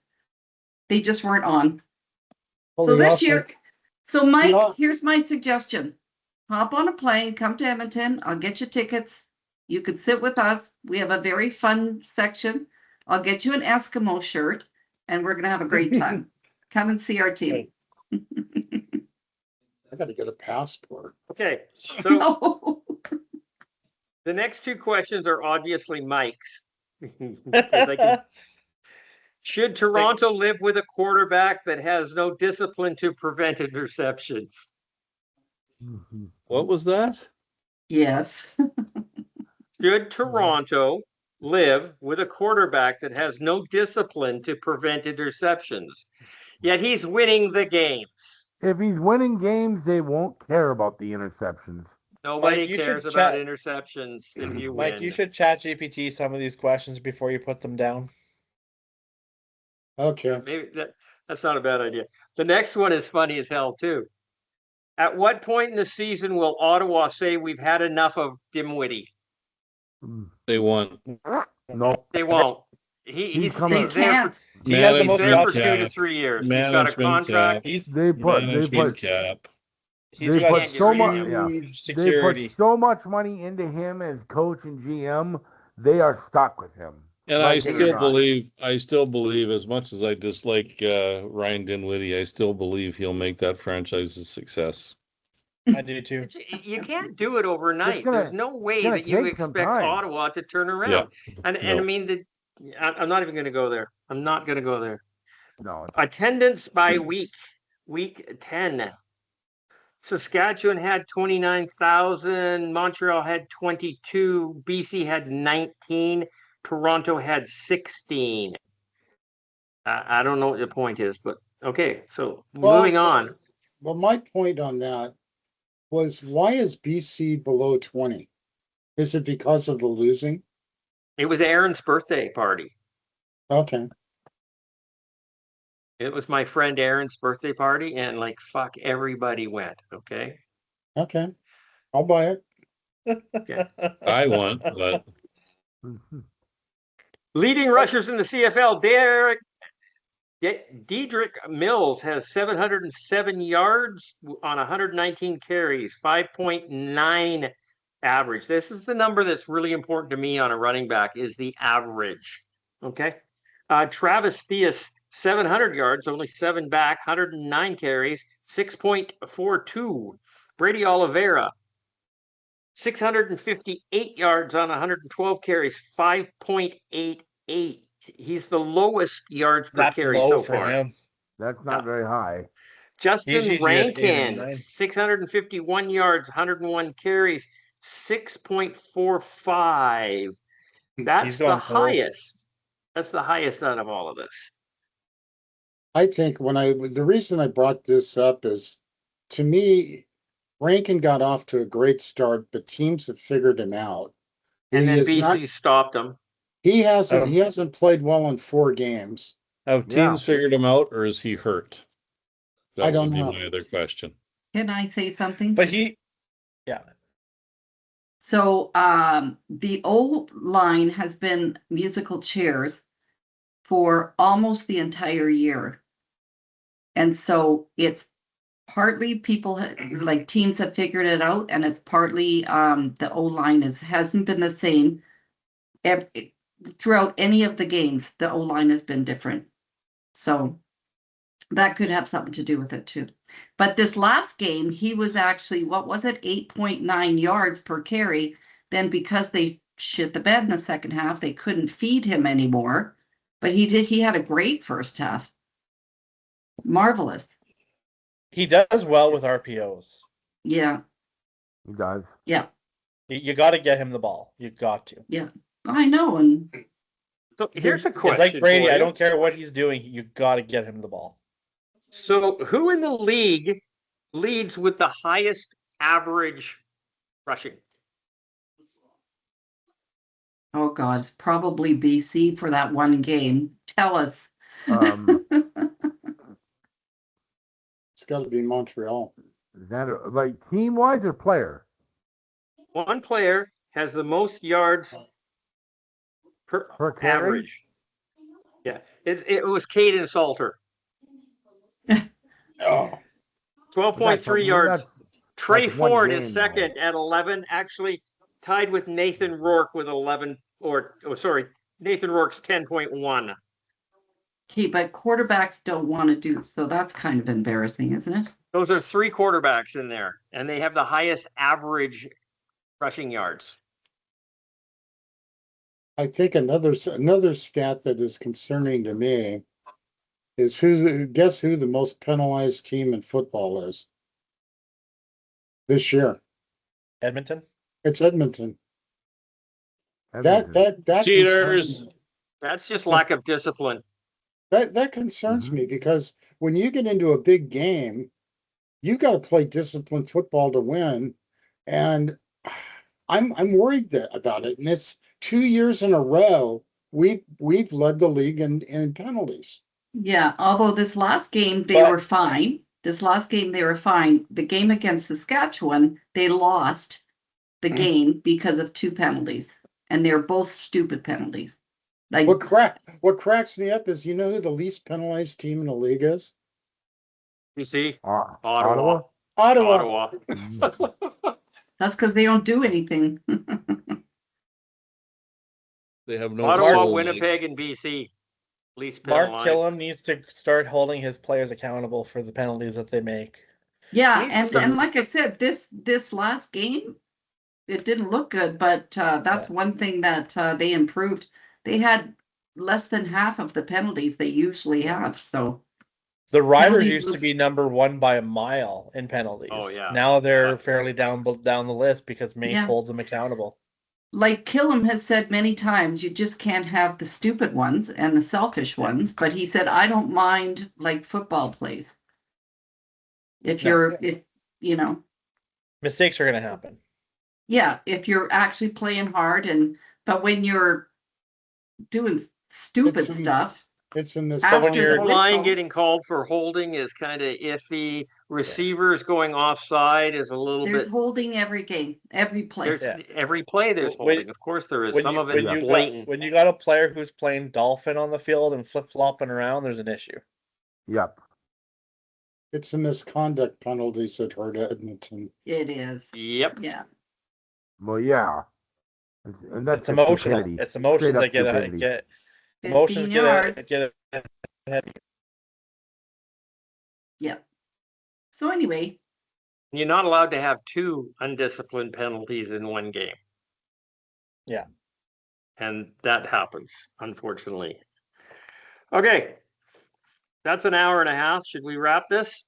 [SPEAKER 2] They just weren't on.
[SPEAKER 6] Well,
[SPEAKER 2] So
[SPEAKER 6] he
[SPEAKER 2] this
[SPEAKER 6] also-
[SPEAKER 2] year, so Mike,
[SPEAKER 6] Yeah.
[SPEAKER 2] here's my suggestion. Hop on a plane, come to Edmonton. I'll get you tickets. You could sit with us. We have a very fun section. I'll get you an Eskimo shirt, and we're gonna have a great time. Come and see our team.
[SPEAKER 6] I got to get a passport.
[SPEAKER 1] Okay, so
[SPEAKER 2] No.
[SPEAKER 1] the next two questions are obviously Mike's. 'Cause I can- Should Toronto live with a quarterback that has no discipline to prevent interceptions?
[SPEAKER 5] What was that?
[SPEAKER 2] Yes.
[SPEAKER 1] Should Toronto live with a quarterback that has no discipline to prevent interceptions? Yet he's winning the games.
[SPEAKER 3] If he's winning games, they won't care about the interceptions.
[SPEAKER 1] Nobody
[SPEAKER 4] Mike, you
[SPEAKER 1] cares
[SPEAKER 4] should
[SPEAKER 1] about
[SPEAKER 4] chat-
[SPEAKER 1] interceptions if you
[SPEAKER 4] Mike,
[SPEAKER 1] win.
[SPEAKER 4] you should chat GPT some of these questions before you put them down.
[SPEAKER 6] Okay.
[SPEAKER 1] Maybe that's not a bad idea. The next one is funny as hell too. At what point in the season will Ottawa say we've had enough of Dimwitty?
[SPEAKER 5] They won.
[SPEAKER 3] Nope.
[SPEAKER 1] They won't. He's
[SPEAKER 3] coming.
[SPEAKER 2] They
[SPEAKER 1] there.
[SPEAKER 2] can't.
[SPEAKER 4] He has the
[SPEAKER 1] He's
[SPEAKER 4] most
[SPEAKER 1] there for
[SPEAKER 4] cap.
[SPEAKER 1] 2 to 3 years. He's got a
[SPEAKER 5] Management
[SPEAKER 1] contract.
[SPEAKER 5] cap.
[SPEAKER 3] They put
[SPEAKER 5] Management cap.
[SPEAKER 4] He's
[SPEAKER 3] they
[SPEAKER 4] got
[SPEAKER 3] put
[SPEAKER 1] can't get
[SPEAKER 3] so
[SPEAKER 1] rid of
[SPEAKER 3] much.
[SPEAKER 1] him.
[SPEAKER 3] Yeah.
[SPEAKER 4] huge
[SPEAKER 3] They
[SPEAKER 4] security.
[SPEAKER 3] put so much money into him as coach and GM. They are stuck with him.
[SPEAKER 5] And
[SPEAKER 3] Like
[SPEAKER 5] I
[SPEAKER 3] it or
[SPEAKER 5] still
[SPEAKER 3] not.
[SPEAKER 5] believe, as much as I dislike Ryan Dinwiddie, I still believe he'll make that franchise a success.
[SPEAKER 4] I do too.
[SPEAKER 1] You can't do it overnight. There's no way
[SPEAKER 3] gonna
[SPEAKER 1] that you
[SPEAKER 3] take some
[SPEAKER 1] expect
[SPEAKER 3] time.
[SPEAKER 1] Ottawa to turn around. And I mean, I'm not even going to go there. I'm not going to go there.
[SPEAKER 3] No.
[SPEAKER 1] Attendance by week 10. Saskatchewan had 29,000. Montreal had 22. BC had 19. Toronto had 16. I don't know what the point is, but okay. So moving on.
[SPEAKER 6] Well, my point on that was, why is BC below 20? Is it because of the losing?
[SPEAKER 1] It was Aaron's birthday party.
[SPEAKER 6] Okay.
[SPEAKER 1] It was my friend Aaron's birthday party, and like fuck, everybody went. Okay.
[SPEAKER 6] Okay. I'll buy it.
[SPEAKER 5] I won, but
[SPEAKER 1] Leading rushers in the CFL, Dedrick Mills has 707 yards on 119 carries, 5.9 average. This is the number that's really important to me on a running back, is the average. Okay. Travis Theus, 700 yards, only 7 back, 109 carries, 6.42. Brady Oliveira, 658 yards on 112 carries, 5.88. He's the lowest yards per carry so far.
[SPEAKER 4] Him.
[SPEAKER 3] That's not very high.
[SPEAKER 1] Justin Rankin, 651 yards, 101 carries, 6.45. That's the highest. That's the highest out of all of this.
[SPEAKER 6] I think the reason I brought this up is, to me, Rankin got off to a great start, but teams have figured him out.
[SPEAKER 1] And then BC stopped him.
[SPEAKER 6] He hasn't played well in 4 games.
[SPEAKER 5] Have teams figured him out, or is he hurt?
[SPEAKER 6] I don't know.
[SPEAKER 5] My other question.
[SPEAKER 2] Can I say something?
[SPEAKER 4] But
[SPEAKER 2] So the O line has been musical chairs for almost the entire year. And so it's partly people like teams have figured it out, and it's partly the O line hasn't been the same throughout any of the games. The O line has been different. So that could have something to do with it too. But this last game, he was actually, 8.9 yards per carry. Then because they shit the bed in the second half, they couldn't feed him anymore. But he had a great first half. Marvelous.
[SPEAKER 4] He does well with RPOs.
[SPEAKER 2] Yeah.
[SPEAKER 3] He does.
[SPEAKER 2] Yeah.
[SPEAKER 4] You got to get him the ball. You got to.
[SPEAKER 2] Yeah. I know. And
[SPEAKER 1] so here's a question.
[SPEAKER 4] It's like Brady. I don't care what he's doing. You got to get him the ball.
[SPEAKER 1] So who in the league leads with the highest average rushing?
[SPEAKER 2] Oh God, it's probably BC for that one game. Tell us.
[SPEAKER 6] It's got to be Montreal.
[SPEAKER 3] Is that like team-wise or player?
[SPEAKER 1] One player has the most yards per average. Yeah, it was Caden Salter.
[SPEAKER 6] Oh,
[SPEAKER 1] 12.3 yards. Trey Ford is second at 11, actually tied with Nathan Rourke with 11, Nathan Rourke's 10.1.
[SPEAKER 2] Okay, but quarterbacks don't want to do, so that's kind of embarrassing, isn't it?
[SPEAKER 1] Those are 3 quarterbacks in there, and they have the highest average rushing yards.
[SPEAKER 6] I think another stat that is concerning to me is guess who the most penalized team in football is this year?
[SPEAKER 4] Edmonton.
[SPEAKER 6] It's Edmonton. That
[SPEAKER 5] Cheaters.
[SPEAKER 1] That's just lack of discipline.
[SPEAKER 6] That concerns me, because when you get into a big game, you got to play disciplined football to win, and I'm worried about it. And it's 2 years in a row we've led the league in penalties.
[SPEAKER 2] Yeah, although this last game they were fine. The game against Saskatchewan, they lost the game because of 2 penalties, and they're both stupid penalties. Like
[SPEAKER 6] what cracks me up is, you know who the least penalized team in the league is?
[SPEAKER 1] You see,
[SPEAKER 6] Ottawa.
[SPEAKER 2] That's because they don't do anything.
[SPEAKER 5] They have no
[SPEAKER 1] Ottawa, Winnipeg, and BC. Least penalized.
[SPEAKER 4] Mark Killam needs to start holding his players accountable for the penalties that they make.
[SPEAKER 2] Yeah, and like I said, this last game, it didn't look good, but that's one thing that they improved. They had less than half of the penalties they usually have. So
[SPEAKER 4] the Riders
[SPEAKER 2] penalties
[SPEAKER 4] used to
[SPEAKER 2] was-
[SPEAKER 4] be number one by a mile in penalties.
[SPEAKER 1] Oh, yeah.
[SPEAKER 4] Now they're
[SPEAKER 1] Yeah.
[SPEAKER 4] fairly down the list because Mace
[SPEAKER 2] Yeah.
[SPEAKER 4] holds them accountable.
[SPEAKER 2] like Killam has said many times, you just can't have the stupid ones and the selfish ones. But he said, I don't mind like football plays. If you're, if you know,
[SPEAKER 4] Mistakes are going to happen.
[SPEAKER 2] yeah, if you're actually playing hard but when you're doing stupid
[SPEAKER 6] It's
[SPEAKER 2] stuff,
[SPEAKER 6] It's in this.
[SPEAKER 2] After
[SPEAKER 4] when you're
[SPEAKER 2] the
[SPEAKER 1] line
[SPEAKER 2] whistle.
[SPEAKER 1] getting called for holding is kind of iffy. Receivers going offside is a little
[SPEAKER 2] there's
[SPEAKER 1] bit.
[SPEAKER 2] holding every game, every play.
[SPEAKER 1] There's every play there's
[SPEAKER 4] When-
[SPEAKER 1] holding. Of course there is.
[SPEAKER 4] when
[SPEAKER 1] Some
[SPEAKER 4] you
[SPEAKER 1] of
[SPEAKER 4] when
[SPEAKER 1] it
[SPEAKER 4] you
[SPEAKER 1] is blatant.
[SPEAKER 4] when you got a player who's playing dolphin on the field and flip flopping around, there's an issue.
[SPEAKER 3] Yep.
[SPEAKER 6] It's the misconduct penalties that hurt Edmonton.
[SPEAKER 2] It is.
[SPEAKER 1] Yep.
[SPEAKER 2] Yeah.
[SPEAKER 3] Well, yeah. And that's
[SPEAKER 4] It's emotional.
[SPEAKER 3] stupidity.
[SPEAKER 4] It's emotions
[SPEAKER 3] Straight
[SPEAKER 4] that
[SPEAKER 3] up stupidity.
[SPEAKER 4] get
[SPEAKER 2] 15
[SPEAKER 4] emotions
[SPEAKER 2] yards.
[SPEAKER 4] get ahead.
[SPEAKER 2] Yep. So anyway,
[SPEAKER 1] You're not allowed to have two undisciplined penalties in one game.
[SPEAKER 4] Yeah.
[SPEAKER 1] And that happens, unfortunately. Okay. That's an hour and a half. Should we wrap this?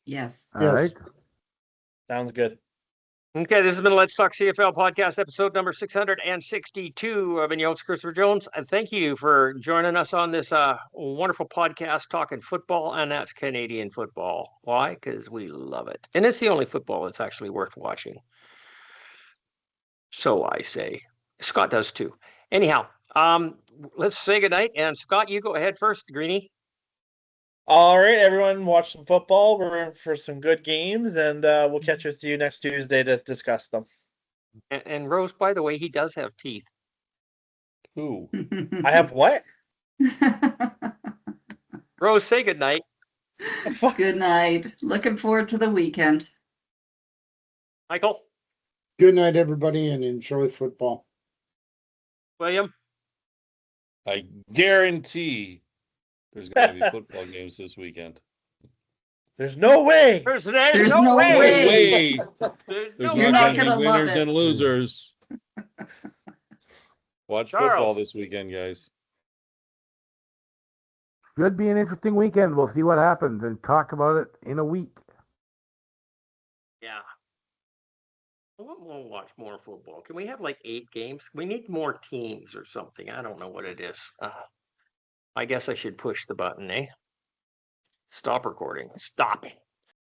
[SPEAKER 2] yes.
[SPEAKER 3] All
[SPEAKER 6] Yes.
[SPEAKER 3] right.
[SPEAKER 4] Sounds good.
[SPEAKER 1] Okay, this has been a Let's Talk CFL podcast, episode number 662. I've been your host, Christopher Jones. And thank you for joining us on this wonderful podcast talking football, and that's Canadian football. Why? Because we love it. And it's the only football that's actually worth watching. So I say. Scott does too. Anyhow, let's say goodnight. And Scott, you go ahead first, Greenie.
[SPEAKER 4] All right, everyone, watch some football. We're in for some good games, and we'll catch with you next Tuesday to discuss them.
[SPEAKER 1] And Rose, by the way, he does have teeth.
[SPEAKER 5] Who?
[SPEAKER 4] I have what?
[SPEAKER 1] Rose, say goodnight.
[SPEAKER 2] Good night. Looking forward to the weekend.
[SPEAKER 1] Michael,
[SPEAKER 6] Good night, everybody, and enjoy football.
[SPEAKER 1] William,
[SPEAKER 5] I guarantee there's going to be football games this weekend.
[SPEAKER 4] There's no way.
[SPEAKER 1] there's
[SPEAKER 2] There's
[SPEAKER 1] no
[SPEAKER 2] no
[SPEAKER 1] way.
[SPEAKER 2] way.
[SPEAKER 1] There's
[SPEAKER 5] There's
[SPEAKER 1] no
[SPEAKER 2] You're
[SPEAKER 5] not
[SPEAKER 2] not
[SPEAKER 5] going to
[SPEAKER 2] gonna
[SPEAKER 5] be
[SPEAKER 2] love
[SPEAKER 5] winners
[SPEAKER 2] it.
[SPEAKER 5] and losers. Watch
[SPEAKER 1] Charles.
[SPEAKER 5] football this weekend, guys.
[SPEAKER 3] Should be an interesting weekend. We'll see what happens and talk about it in a week.
[SPEAKER 1] Yeah. We'll watch more football. Can we have like 8 games? We need more teams or something. I don't know what it is. I guess I should push the button, eh? Stop recording. Stop.